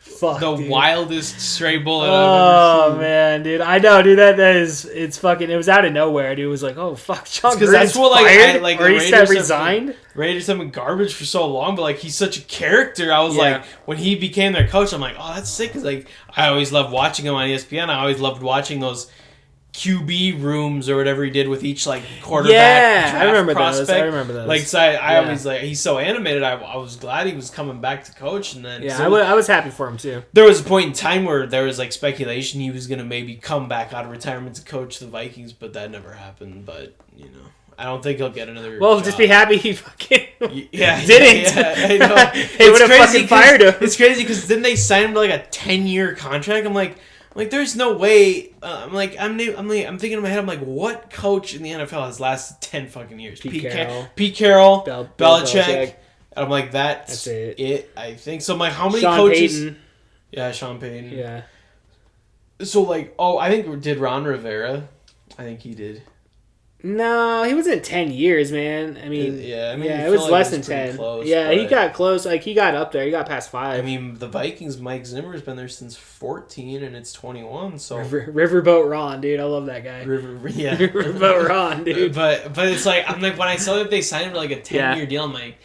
Fuck, The dude. wildest stray bullet I've Oh ever seen. man, dude, I know, dude. It's fucking. It was out of nowhere, dude. It was like, oh fuck, John Because Gruden's that's what fired, like or the he said Raiders resigned. Raiders have been garbage for so long, but like he's such a character. I was Yeah. like, when he became their coach, I'm like, oh, that's sick. Cause like I always loved watching him on ESPN. I always loved watching those QB rooms or whatever he did with each like quarterback. Yeah, draft I remember those. prospect. I remember those. Like, so I Yeah. always like he's so animated. I was glad he was coming back to coach, and then Yeah, so I was happy for him too. there was a point in time where there was like speculation he was gonna maybe come back out of retirement to coach the Vikings, but that never happened. But I don't think he'll get another. Well, job. just be happy he fucking didn't. I know. They It's would have crazy fucking fired him. It's crazy because then they signed him to like a 10-year contract. I'm like, there's no way. I'm thinking in my head. I'm like, what coach in the NFL has lasted 10 fucking years? Pete Carroll, Belichick. And I'm like, that's it. I think so. I'm like, how many coaches? Payton. Yeah, Sean Payton. Yeah. So like, I think did Ron Rivera? I think he did. No, he wasn't 10 years, man. I mean, it was less than 10. Close, he got close. Like, he got up there. He got past 5. I mean, the Vikings, Mike Zimmer's been there since 14, and it's 21. So Riverboat Ron, dude, I love that guy. Riverboat Ron, dude. But it's like, I'm like, when I saw that they signed him to like a 10-year deal, I'm like,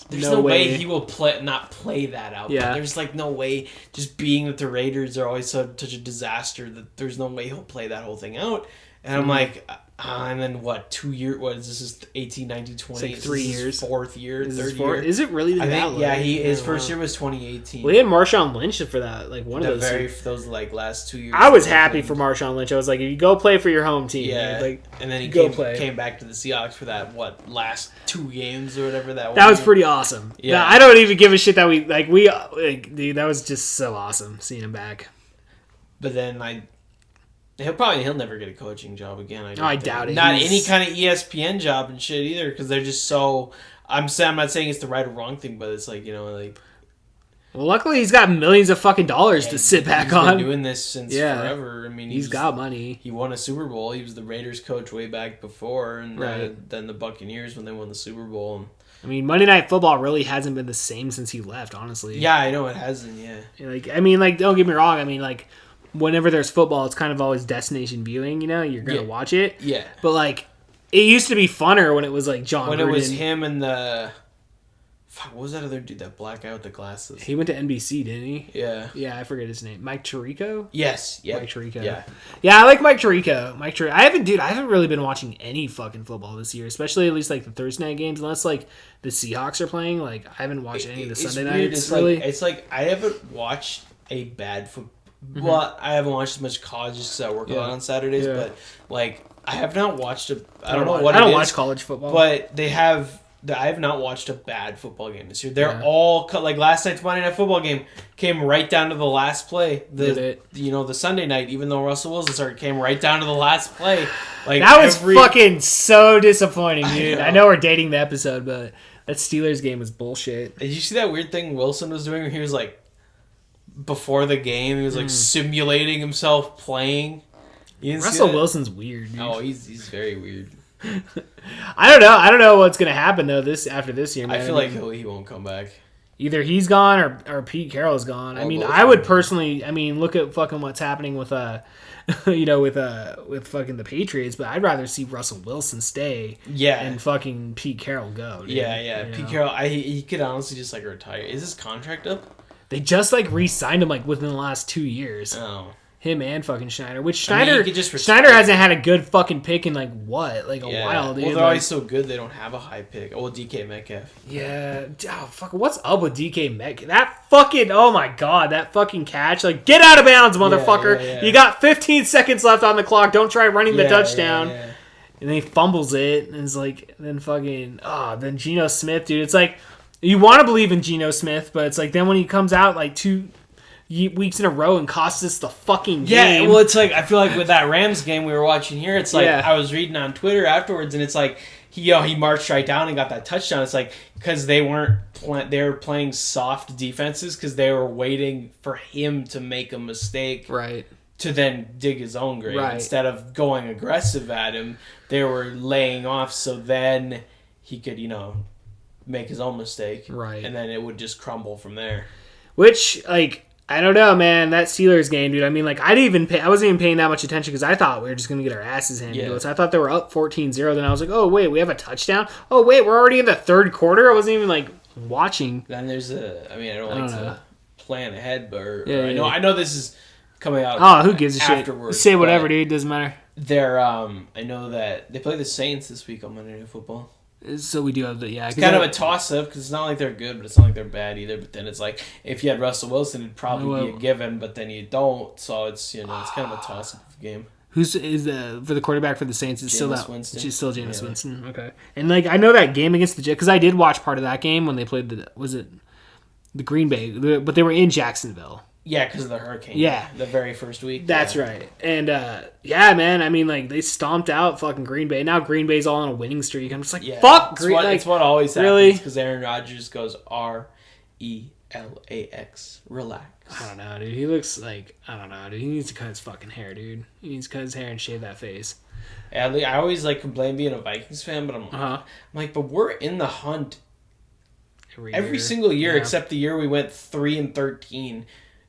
there's no way he will not play that out. Yeah. There's like no way, just being that the Raiders are always such a disaster, that there's no way he'll play that whole thing out. And I'm like, and then what, 2 years, what is this, is 18, 19, 20? It's like 3 years. Fourth year, third year. Is it really that I think, low? his first year was 2018. Well, he had Marshawn Lynch for that, like one of those like last 2 years. I was happy for Marshawn Lynch. I was like, if you go play for your home team. Yeah, like, and then he came back to the Seahawks for that, last 2 games or whatever that was. That was pretty awesome. Yeah. I don't even give a shit that dude, that was just so awesome seeing him back. But then he'll never get a coaching job again. I doubt it. Not any kind of ESPN job and shit either, because they're just so. I'm not saying it's the right or wrong thing, but it's like, Well, luckily he's got millions of fucking dollars to sit back on. He's been doing this since forever. I mean, he's got money. He won a Super Bowl. He was the Raiders coach way back before, and then the Buccaneers when they won the Super Bowl. I mean, Monday Night Football really hasn't been the same since he left, honestly. Yeah, I know it hasn't. Yeah. Don't get me wrong. I mean, like, whenever there's football, it's kind of always destination viewing, you're going to watch it. Yeah. But, it used to be funner when it was, John Gruden. It was him and the... Fuck, what was that other dude, that black guy with the glasses? He went to NBC, didn't he? Yeah. Yeah, I forget his name. Mike Tirico? Yes. Yeah. Mike Tirico. Yeah. Yeah, I like Mike Tirico. I haven't really been watching any fucking football this year, especially at least, the Thursday night games, unless, the Seahawks are playing. I haven't watched any of the Sunday nights, really. It's I haven't watched a bad football... Well, I haven't watched as much college just because I work a lot on Saturdays, but I have not watched I don't watch college football, but I have not watched a bad football game this year. They're all last night's Monday Night Football game came right down to the last play. The Sunday night, even though Russell Wilson started, came right down to the last play. That was fucking so disappointing, dude. I know we're dating the episode, but that Steelers game was bullshit. Did you see that weird thing Wilson was doing where he was before the game, he was simulating himself playing? Russell Wilson's weird, dude. Oh, he's very weird. I don't know what's gonna happen though after this year, man. I feel like he won't come back. Either he's gone or Pete Carroll's gone. I would personally look at fucking what's happening with with fucking the Patriots, but I'd rather see Russell Wilson stay and fucking Pete Carroll go, dude. Yeah. Pete Carroll, he could honestly just retire. Is his contract up? They just re-signed him within the last 2 years. Oh. Him and fucking Schneider. Which Schneider Schneider hasn't had a good fucking pick in a while, dude. Well, they're always so good they don't have a high pick. Oh, DK Metcalf. Yeah. Oh, fuck. What's up with DK Metcalf? That fucking, oh my god, that fucking catch. Get out of bounds, motherfucker. Yeah. You got 15 seconds left on the clock. Don't try running the touchdown. Yeah. And then he fumbles it. And it's then Geno Smith, dude. It's you want to believe in Geno Smith, but it's then when he comes out 2 weeks in a row and costs us the fucking game. Yeah, well, it's I feel with that Rams game we were watching here, it's I was reading on Twitter afterwards, and it's he marched right down and got that touchdown. It's because they were playing soft defenses because they were waiting for him to make a mistake, right, to then dig his own grave. Right. Instead of going aggressive at him, they were laying off so then he could make his own mistake, right, and then it would just crumble from there. Which I don't know, man. That Steelers game, dude. I wasn't even paying that much attention because I thought we were just going to get our asses handed to us. I thought they were up 14-0. Then I was like, oh, wait, we have a touchdown? Oh, wait, we're already in the third quarter? I wasn't even, watching. Then there's I don't like to plan ahead, but I know this is coming out who gives a shit? Say whatever, dude. Doesn't matter. They're, I know that they play the Saints this week on Monday Night Football. So we do have it's kind of a toss-up because it's not like they're good, but it's not like they're bad either. But then it's if you had Russell Wilson, it'd probably be a given, but then you don't. So it's it's kind of a toss-up game. Who's for the quarterback for the Saints? Is still Jameis that Winston. She's still Jameis Winston. Okay, and like I know that game against the Jets because I did watch part of that game when they played the Green Bay, but they were in Jacksonville. Yeah, because of the hurricane. Yeah. The very first week. That's right. And yeah, man, I mean, like they stomped out fucking Green Bay. Now Green Bay's all on a winning streak. I'm just like, fuck it's Green. It's what always happens. Really? Because Aaron Rodgers goes RELAX. Relax. I don't know, dude. He looks like dude. He needs to cut his fucking hair, dude. He needs to cut his hair and shave that face. I always like complain being a Vikings fan, but I'm like, but we're in the hunt every single year except the year we went 3-13.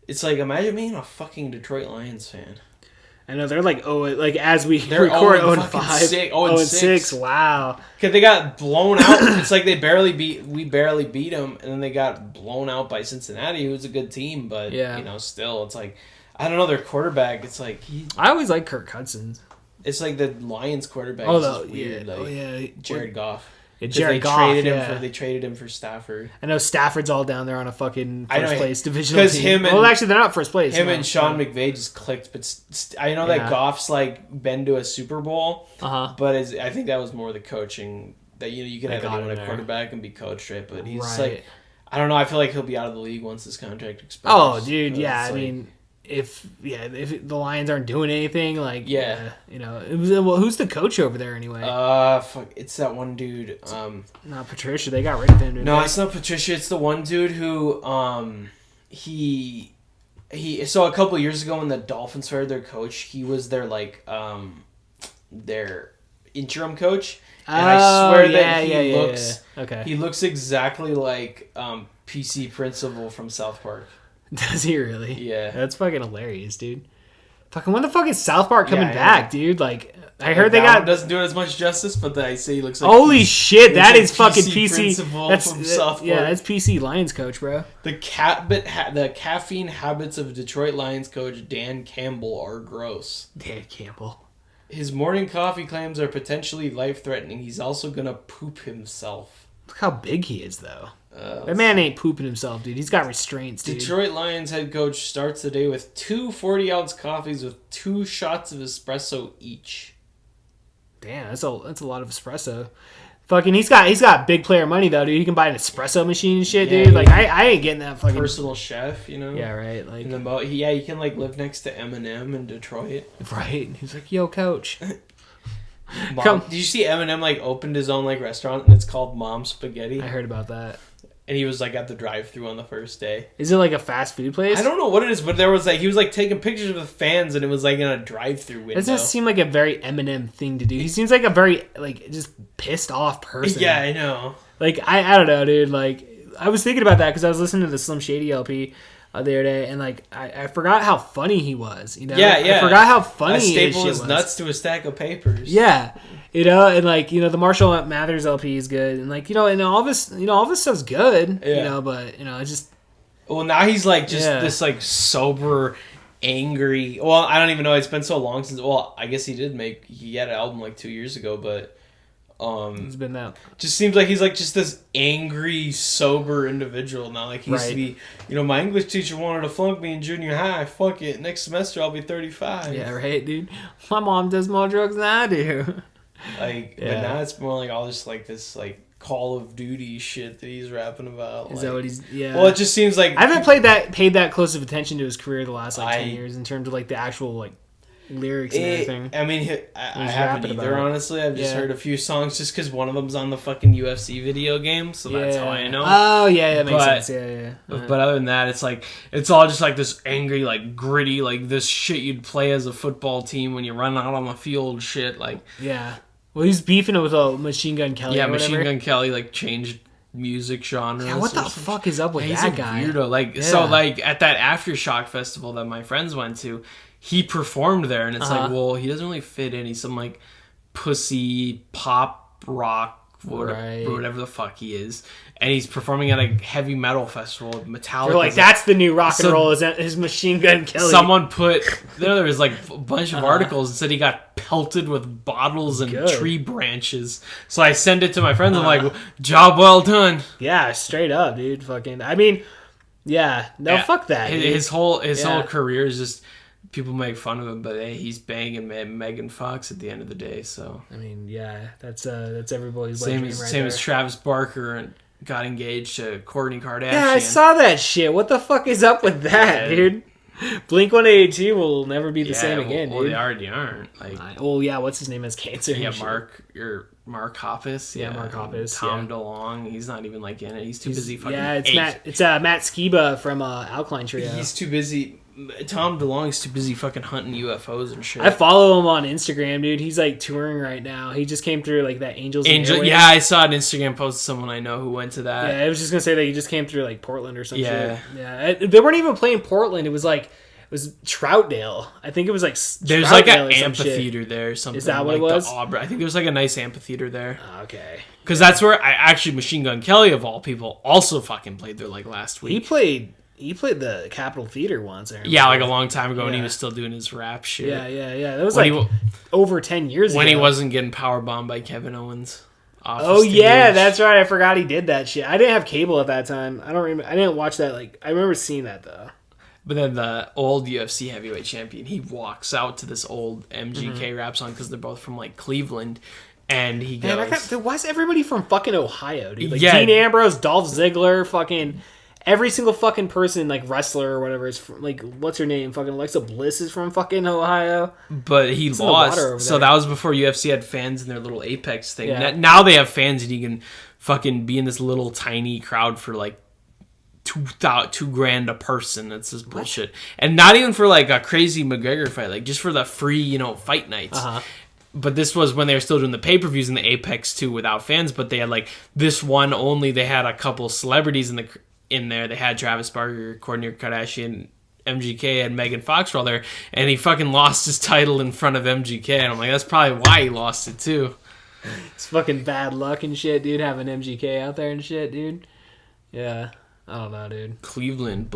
It's like, imagine being a fucking Detroit Lions fan. I know they're like as we They're record 0-5, 0-6. Wow. Because they got blown out. It's like we barely beat them, and then they got blown out by Cincinnati, who's a good team, but still, it's like, I don't know, their quarterback. It's like I always like Kirk Cousins. It's like the Lions quarterback. Is weird. Jared Goff. Jared Goff. They traded him for Stafford. I know Stafford's all down there on a fucking first place divisional because team. Actually, they're not first place. Him and Sean McVay just clicked, but I know that Goff's like been to a Super Bowl. But I think that was more the coaching that you can have anyone a quarterback and be coached, right? But he's like, I don't know. I feel like he'll be out of the league once this contract expires. Oh, dude, yeah. I mean, if the Lions aren't doing anything, like who's the coach over there anyway? Fuck, it's that one dude. Not Patricia. They got rid of him. No, it's not Patricia. It's the one dude who he. So a couple years ago when the Dolphins fired their coach, he was their their interim coach, and I swear that he looks. Okay. He looks exactly like PC Principal from South Park. Does he really? Yeah. That's fucking hilarious, dude. Fucking when the fuck is South Park coming back, dude? Like, I heard they got... doesn't do it as much justice, but I say he looks like... Holy shit, that is fucking PC... That's from South Park. Yeah, that's PC Lions coach, bro. The caffeine habits of Detroit Lions coach Dan Campbell are gross. Dan Campbell. His morning coffee claims are potentially life-threatening. He's also gonna poop himself. Look how big he is, though. That man ain't pooping himself, dude. He's got restraints, dude. Detroit Lions head coach starts the day with 2 40-ounce coffees with 2 shots of espresso each. Damn, that's a lot of espresso. Fucking, he's got big player money though, dude. He can buy an espresso machine and shit, dude. Like I ain't getting that fucking personal chef, Yeah, right. Like, and then you can like live next to Eminem in Detroit. Right. He's like, yo, coach. Did you see Eminem like opened his own like restaurant and it's called Mom Spaghetti? I heard about that. And he was like at the drive-thru on the first day. Is it like a fast food place? I don't know what it is, but there was like he was like taking pictures of the fans, and it was like in a drive-thru window. Doesn't seem like a very Eminem thing to do. He seems like a very like just pissed off person. Yeah, I know. Like I don't know, dude. Like I was thinking about that because I was listening to the Slim Shady LP the other day, and like I forgot how funny he was. You know? Yeah. I forgot how funny. I staple his nuts to a stack of papers. Yeah. You know, and like, the Marshall Mathers LP is good, and like, and all this stuff's good, but it's just. Well, now he's like just this like sober, angry. Well, I don't even know. It's been so long since. Well, I guess he had an album like 2 years ago, but he's been out. Just seems like he's like just this angry, sober individual now. Like he used to be. My English teacher wanted to flunk me in junior high. Fuck it. Next semester I'll be 35. Yeah, right, dude. My mom does more drugs than I do. But now it's more like all just like this like Call of Duty shit that he's rapping about. Is that what he's? Yeah. Well, it just seems like I haven't paid that close of attention to his career the last 10 years in terms of like the actual like lyrics and everything. I mean, I haven't either. Honestly, I've just heard a few songs just because one of them's on the fucking UFC video game, so that's how I know. Oh yeah, that makes sense. Yeah. But other than that, it's like it's all just like this angry, like gritty, like this shit you'd play as a football team when you run out on the field, shit. Like Well, he's beefing it with Machine Gun Kelly. Yeah, Machine Gun Kelly like changed music genres. Yeah, what the fuck is up with that guy? He's a weirdo. So like at that Aftershock festival that my friends went to, he performed there, and it's like, well, he doesn't really fit in. He's some like pussy pop rock, whatever the fuck he is, and he's performing at a heavy metal festival. Metallica. They're like, that's the new rock and roll. Is that his Machine Gun Kelly? Someone put there was like a bunch of articles and said he got pelted with bottles and tree branches. So I send it to my friends. I'm like, job well done. Yeah, straight up, dude. Fucking. I mean, fuck that. His whole career is just people make fun of him, but hey, he's banging Megan Fox at the end of the day. So I mean, yeah, that's everybody's same dream as right same there. as Travis Barker and got engaged to Kourtney Kardashian. Yeah, I saw that shit. What the fuck is up with that, dude? Blink 182 will never be the same again, well, dude. they already aren't. Like, well, yeah, what's his name has cancer. yeah, and shit. Mark Hoppus. Yeah, Mark Hoppus, Tom yeah. DeLonge. He's not even like in it. He's too busy fucking. Yeah, it's Matt Skiba from Alkaline Trio. He's too busy. Tom DeLonge's too busy fucking hunting UFOs and shit. I follow him on Instagram, dude. He's like touring right now. He just came through like that Angels. Yeah, I saw an Instagram post of someone I know who went to that. Yeah, I was just gonna say that he just came through like Portland or some Yeah. shit. Yeah, they weren't even playing Portland. It was Troutdale. I think it was like There's Troutdale like an or some shit. amphitheater there or something. Is that what like it was? The Auburn. I think there's like a nice amphitheater there. Okay. Because that's where Machine Gun Kelly of all people also fucking played there like last week. He played the Capitol Theater once. Yeah, like a long time ago when he Yeah. was still doing his rap shit. Yeah. That was When like over 10 years ago. When he wasn't getting powerbombed by Kevin Owens. Off Oh the yeah, stage. that's right. I forgot he did that shit. I didn't have cable at that time. I don't remember. I didn't watch that. Like I remember seeing that though. But then the old UFC heavyweight champion, he walks out to this old MGK rap song because they're both from like Cleveland, and he goes, Man, dude, why is everybody from fucking Ohio, dude? Like Yeah. Dean Ambrose, Dolph Ziggler, fucking every single fucking person, like wrestler or whatever, is from, like what's her name? Fucking Alexa Bliss is from fucking Ohio. but he in the water over lost. So there. that was before UFC had fans in their little Apex thing. Yeah. Now they have fans, and you can fucking be in this little tiny crowd for like $2,000 a person. That's just bullshit. And not even for like a crazy McGregor fight, like just for the free, fight nights. But this was when they were still doing the pay-per-views in the Apex too without fans, but they had like this one only. They had a couple celebrities in there. They had Travis Barker, Kourtney Kardashian, MGK, and Megan Fox were all there, and he fucking lost his title in front of MGK, and I'm like, that's probably why he lost it too. It's fucking bad luck and shit, dude. Having MGK out there and shit, dude. Yeah, I don't know, dude. Cleveland,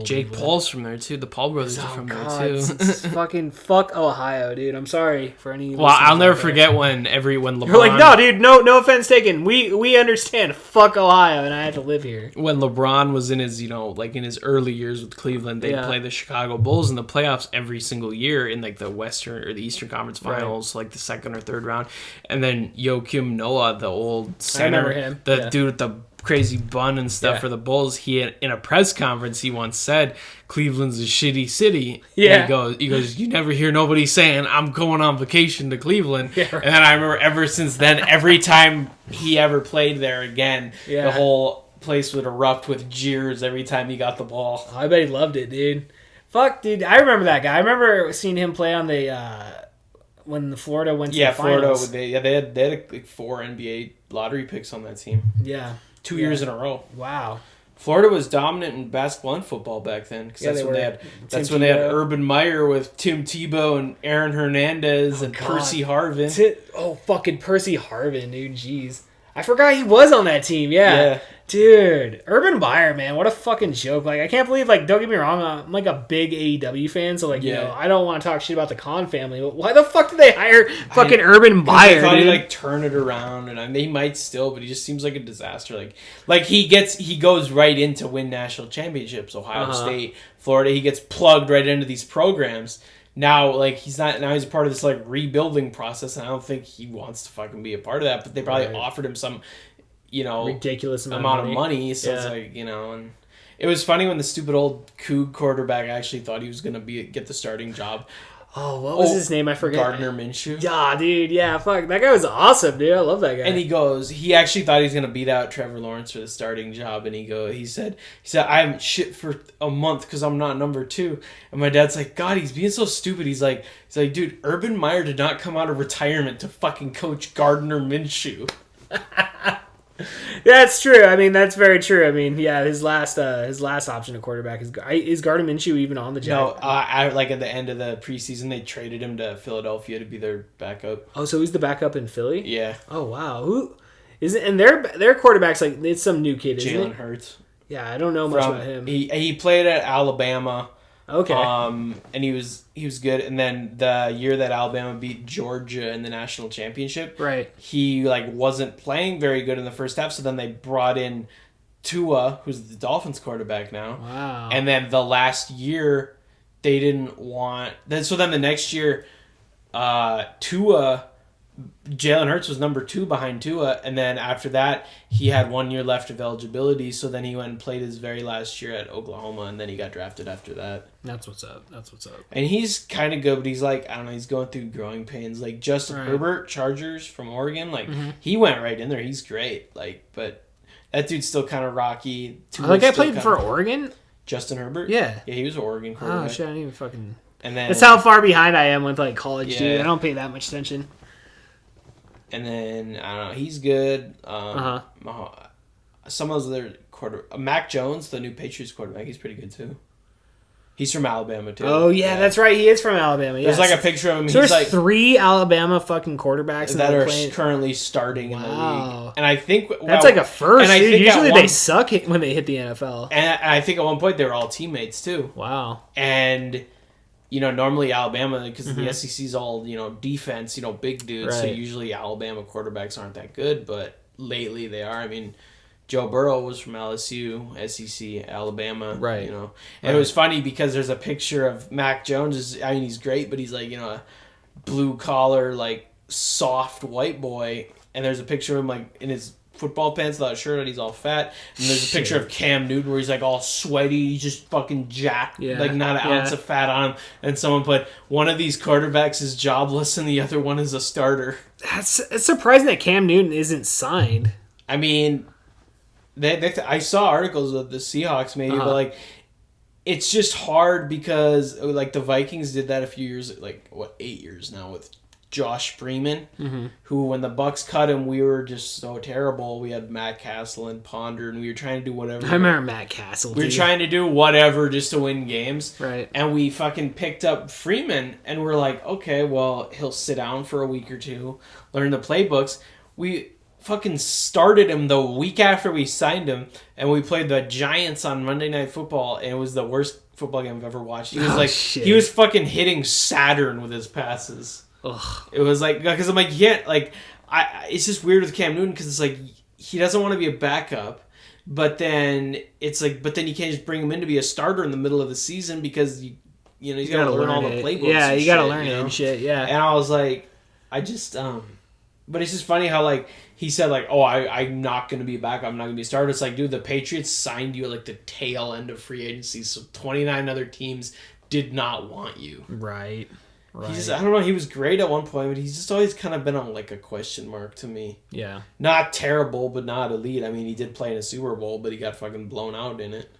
Jake Paul's from there too. The Paul brothers are from there too. It's fucking fuck Ohio, dude. I'm sorry for any. Well, I'll listeners never out there. forget when LeBron. You're like, no, dude, no offense taken. We understand. Fuck Ohio, and I had to live here. When LeBron was in his, like in his early years with Cleveland, they'd play the Chicago Bulls in the playoffs every single year in like the Western or the Eastern Conference Finals, like the second or third round. And then Joakim Noah, the old center, remember him. the Yeah. dude with the crazy bun and stuff for the Bulls, he in a press conference he once said Cleveland's a shitty city. Yeah. And he goes, you never hear nobody saying I'm going on vacation to Cleveland. Yeah, right. And then I remember ever since then, every time he ever played there again, Yeah. the whole place would erupt with jeers every time he got the ball. I bet he loved it, dude. Fuck, dude. I remember that guy. I remember seeing him play on the when the Florida went to the finals. They had like 4 NBA lottery picks on that team. Yeah. 2 years in a row. Wow. Florida was dominant in basketball and football back then because that's when they had Urban Meyer with Tim Tebow and Aaron Hernandez and God. Percy Harvin. Fucking Percy Harvin, dude. Jeez. I forgot he was on that team. Yeah. Yeah. Dude, Urban Meyer, man, what a fucking joke. Like, I can't believe, like, don't get me wrong, I'm like a big AEW fan, so, like, I don't want to talk shit about the Khan family, but why the fuck did they hire fucking Urban Meyer, I thought dude? he'd, like, turn it around, and he might still, but he just seems like a disaster. Like he goes right into win national championships, Ohio State, Florida, he gets plugged right into these programs. Now, like, he's a part of this, like, rebuilding process, and I don't think he wants to fucking be a part of that, but they probably offered him some, ridiculous amount of money. So it's like, and it was funny when the stupid old Coug quarterback actually thought he was going to get the starting job. Oh, what was his name? I forget. Gardner Minshew. Yeah, dude. Yeah, fuck. That guy was awesome, dude. I love that guy. And he actually thought he was going to beat out Trevor Lawrence for the starting job. And he said, I haven't shit for a month because I'm not number 2. And my dad's like, God, he's being so stupid. He's like, dude, Urban Meyer did not come out of retirement to fucking coach Gardner Minshew. That's true. I mean, that's very true. I mean, yeah, his last option at quarterback is Gardner Minshew even on the job? No, like at the end of the preseason, they traded him to Philadelphia to be their backup. Oh, so he's the backup in Philly? Yeah. Oh wow. Who is it? And their quarterback's like it's some new kid, isn't it? Jalen Hurts. Yeah, I don't know much about him. He played at Alabama. Okay. And he was good. And then the year that Alabama beat Georgia in the national championship, right, he wasn't playing very good in the first half. So then they brought in Tua, who's the Dolphins quarterback now. Wow. And then the last year, they didn't want. So then the next year, Tua, Jalen Hurts was number 2 behind Tua, and then after that, he had 1 year left of eligibility. So then he went and played his very last year at Oklahoma, and then he got drafted after that. That's what's up. And he's kind of good, but he's like, I don't know, he's going through growing pains. Like Justin Herbert, Chargers from Oregon, like he went right in there. He's great. Like, but that dude's still kind of rocky. I played for Oregon. Justin Herbert. Yeah, he was an Oregon quarterback. Oh shit, I didn't even fucking. And then that's how far behind I am with like college, dude. I don't pay that much attention. And then I don't know, he's good. Some of those other Mac Jones, the new Patriots quarterback, he's pretty good too. He's from Alabama too. Oh yeah, that's right. He is from Alabama. There's like a picture of him. So he's there's like 3 Alabama fucking quarterbacks that are currently starting in the league. And I think that's like a first. And I think usually they suck when they hit the NFL. And I think at one point they were all teammates too. Wow. And normally Alabama, because the SEC's all, defense, big dudes. Right. So usually Alabama quarterbacks aren't that good, but lately they are. I mean, Joe Burrow was from LSU, SEC, Alabama. Right. And it was funny because there's a picture of Mac Jones. He's great, but he's like, a blue collar, like soft white boy. And there's a picture of him like in his football pants without a shirt on, he's all fat. And there's a picture of Cam Newton where he's like all sweaty, he's just fucking jacked, like not an ounce of fat on him. And someone put, one of these quarterbacks is jobless and the other one is a starter. It's surprising that Cam Newton isn't signed. I mean, I saw articles of the Seahawks maybe, but like, it's just hard because like the Vikings did that a few years, 8 years now with Josh Freeman, who when the Bucks cut him, we were just so terrible. We had Matt Castle and Ponder, and we were trying to do whatever. I remember Matt Castle. We were trying to do whatever just to win games. Right. And we fucking picked up Freeman, and we're like, okay, well, he'll sit down for a week or two, learn the playbooks. We fucking started him the week after we signed him, and we played the Giants on Monday Night Football, and it was the worst football game I've ever watched. He was he was fucking hitting Saturn with his passes. Ugh. It was like, because I'm like, it's just weird with Cam Newton because it's like he doesn't want to be a backup, but then it's like, but then you can't just bring him in to be a starter in the middle of the season because he's got to learn all the playbooks. Yeah, you got to learn it and shit. Yeah, and I was like, but it's just funny how like he said like, oh, I'm not going to be a backup, I'm not going to be a starter. It's like, dude, the Patriots signed you at like the tail end of free agency, so 29 other teams did not want you. Right. I don't know, he was great at one point, but he's just always kind of been on like a question mark to me. Yeah. Not terrible, but not elite. I mean, he did play in a Super Bowl, but he got fucking blown out in it.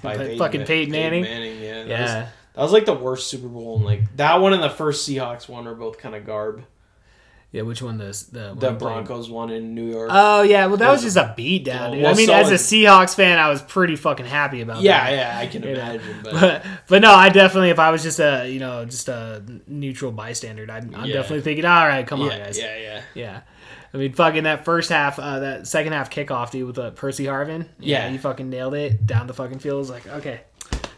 By Peyton Manning? Yeah. Yeah. That was like the worst Super Bowl. And like that one and the first Seahawks one are both kind of garb. Yeah, which one? The Broncos one in New York. Oh, yeah. Well, that was just a beatdown, dude. Well, as a Seahawks fan, I was pretty fucking happy about that. Yeah, I can imagine. But no, I definitely, if I was just a neutral bystander, I'm definitely thinking, all right, come on, guys. Yeah. I mean, fucking that first half, that second half kickoff, dude, with Percy Harvin. Yeah, you fucking nailed it. Down the fucking field. It was like, okay.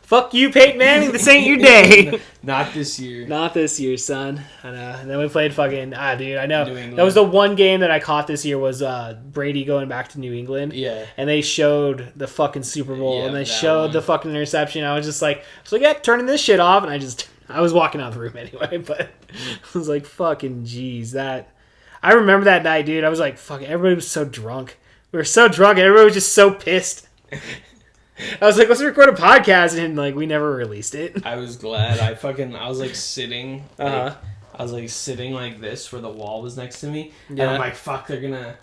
Fuck you, Peyton Manning. This ain't your day. Not this year. Not this year, son. I know. And then we played fucking... dude, I know. That was the one game that I caught this year was Brady going back to New England. Yeah. And they showed the fucking Super Bowl. And they showed the fucking interception. I was just like, turning this shit off. And I was walking out of the room anyway. But I was like, fucking jeez. I remember that night, dude. I was like, fuck, everybody was so drunk. We were so drunk. And everybody was just so pissed. I was like, let's record a podcast, and like we never released it. I was glad. I was like sitting. I was like sitting like this where the wall was next to me, and I'm like, fuck, they're gonna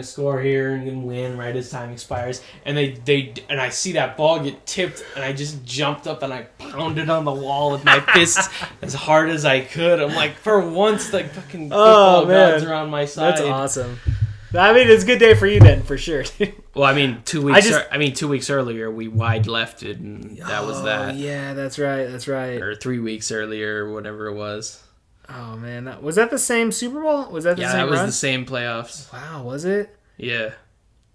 score here and win right as time expires. And and I see that ball get tipped, and I just jumped up and I pounded on the wall with my fists as hard as I could. I'm like, for once, like fucking football gods are on my side. That's awesome. I mean, it's a good day for you then, for sure. Well, I mean, 2 weeks. 2 weeks earlier, we wide lefted, and that was that. Yeah, that's right. Or 3 weeks earlier, or whatever it was. Oh man, was that the same Super Bowl? Was that the same? Yeah, that was run? the same playoffs. Wow, was it? Yeah.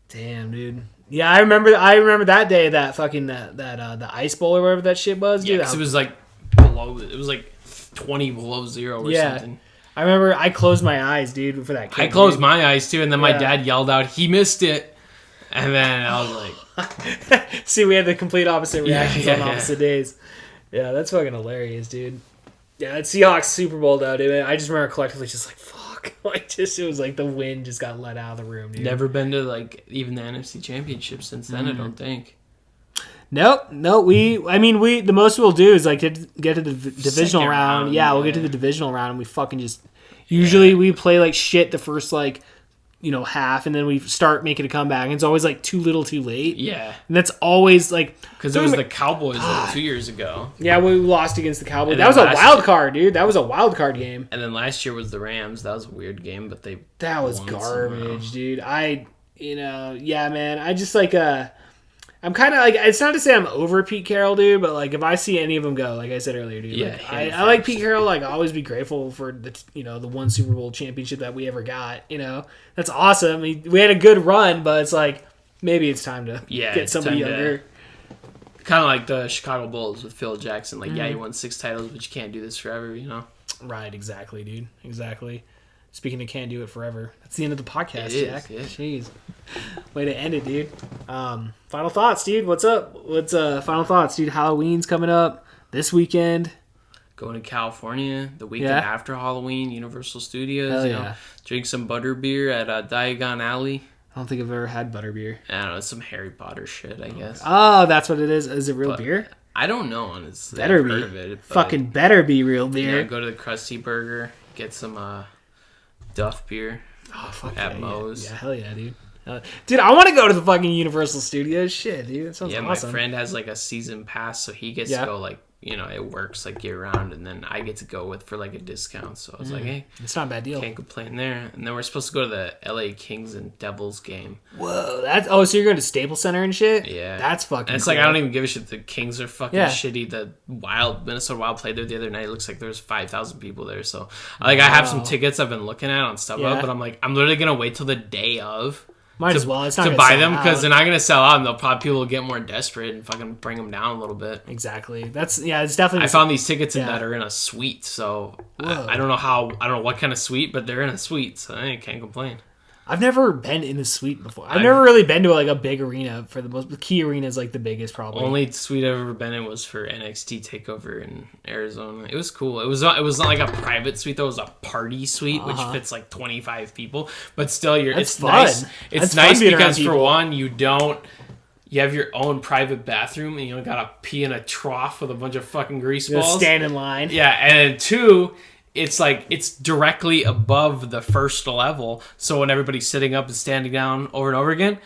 Damn, dude. Yeah, I remember that day, that fucking the ice bowl or whatever that shit was. Dude. Yeah, 'cause it was like below. It was like 20 below zero or something. I remember I closed my eyes, dude, for that kick. I closed my eyes, too, and then my dad yelled out, he missed it. And then I was like... See, we had the complete opposite reactions on opposite days. Yeah, that's fucking hilarious, dude. Yeah, that Seahawks Super Bowl though, dude. I just remember collectively just like fuck, it was like the wind just got let out of the room, dude. Never been to like even the NFC Championship since then. I don't think. Nope. The most we'll do is like get to the divisional Second round. Yeah, we'll get to the divisional round and we fucking just usually we play like shit the first like half, and then we start making a comeback. And it's always like too little, too late. Yeah, and that's always like because it was the Cowboys like 2 years ago. Yeah, we lost against the Cowboys. And that was a wild year, card, dude. That was a wild card game. And then last year was the Rams. That was a weird game, but that was garbage, dude. Yeah, man. I just like I'm kind of like, it's not to say I'm over Pete Carroll, dude, but like if I see any of them go, like I said earlier, dude, yeah, like, I like Pete Carroll. Like, I'll always be grateful for the the one Super Bowl championship that we ever got. That's awesome. We had a good run, but it's like maybe it's time to get somebody younger. Kind of like the Chicago Bulls with Phil Jackson. Like, yeah, you won 6 titles, but you can't do this forever, Right, exactly, dude. Exactly. Speaking of can't do it forever, that's the end of the podcast, Jack. Yeah. Jeez. Way to end it, dude. Final thoughts, dude. What's up? What's final thoughts, dude? Halloween's coming up this weekend. Going to California the weekend after Halloween, Universal Studios. Hell Drink some butterbeer at Diagon Alley. I don't think I've ever had butterbeer. I don't know, it's some Harry Potter shit, I guess. Oh, that's what it is. Is it real beer? I don't know, honestly. Better I've be. heard of it, Fucking better be real beer. Go to the Krusty Burger, get some Duff beer. Oh, fuck at Moe's. Yeah, hell yeah, dude. Dude, I want to go to the fucking Universal Studios. Shit, dude. That sounds awesome. My friend has like a season pass, so he gets to go like, it works like year round, and then I get to go for like a discount. So I was like, hey, it's not a bad deal. Can't complain there. And then we're supposed to go to the LA Kings and Devils game. Whoa, so you're going to Staples Center and shit? Yeah. That's fucking And it's cool. like, I don't even give a shit. The Kings are fucking shitty. The Minnesota Wild played there the other night. It looks like there's 5,000 people there. So I have some tickets I've been looking at on StubHub, but I'm like, I'm literally going to wait till the day of. Might as well. It's not to buy them because they're not going to sell out, and people will get more desperate and fucking bring them down a little bit. Exactly. It's definitely. I found these tickets that are in a suite, so I don't know what kind of suite, but they're in a suite, so I can't complain. I've never been in a suite before. I've never really been to like a big arena. For the key arena is like the biggest probably. Only suite I've ever been in was for NXT Takeover in Arizona. It was cool. It was not like a private suite though. It was a party suite which fits like 25 people. But still, it's fun. Nice. It's nice because for one, you have your own private bathroom and you don't gotta pee in a trough with a bunch of fucking grease balls. Stand in line. Yeah, and two. It's like it's directly above the first level, so when everybody's sitting up and standing down over and over again,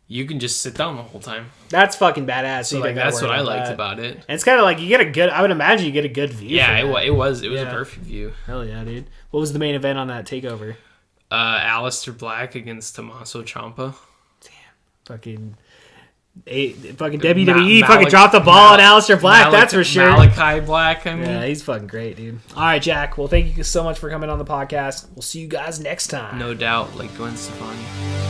you can just sit down the whole time. That's fucking badass. So like that's what I liked about it. And it's kind of like you get a good. I would imagine you get a good view. Yeah, it was a perfect view. Hell yeah, dude. What was the main event on that takeover? Aleister Black against Tommaso Ciampa. Fucking WWE fucking dropped the ball on Aleister Black, that's for sure. Malachi Black, I mean. Yeah, he's fucking great, dude. All right, Jack. Well, thank you so much for coming on the podcast. We'll see you guys next time. No doubt, like Gwen Stefani.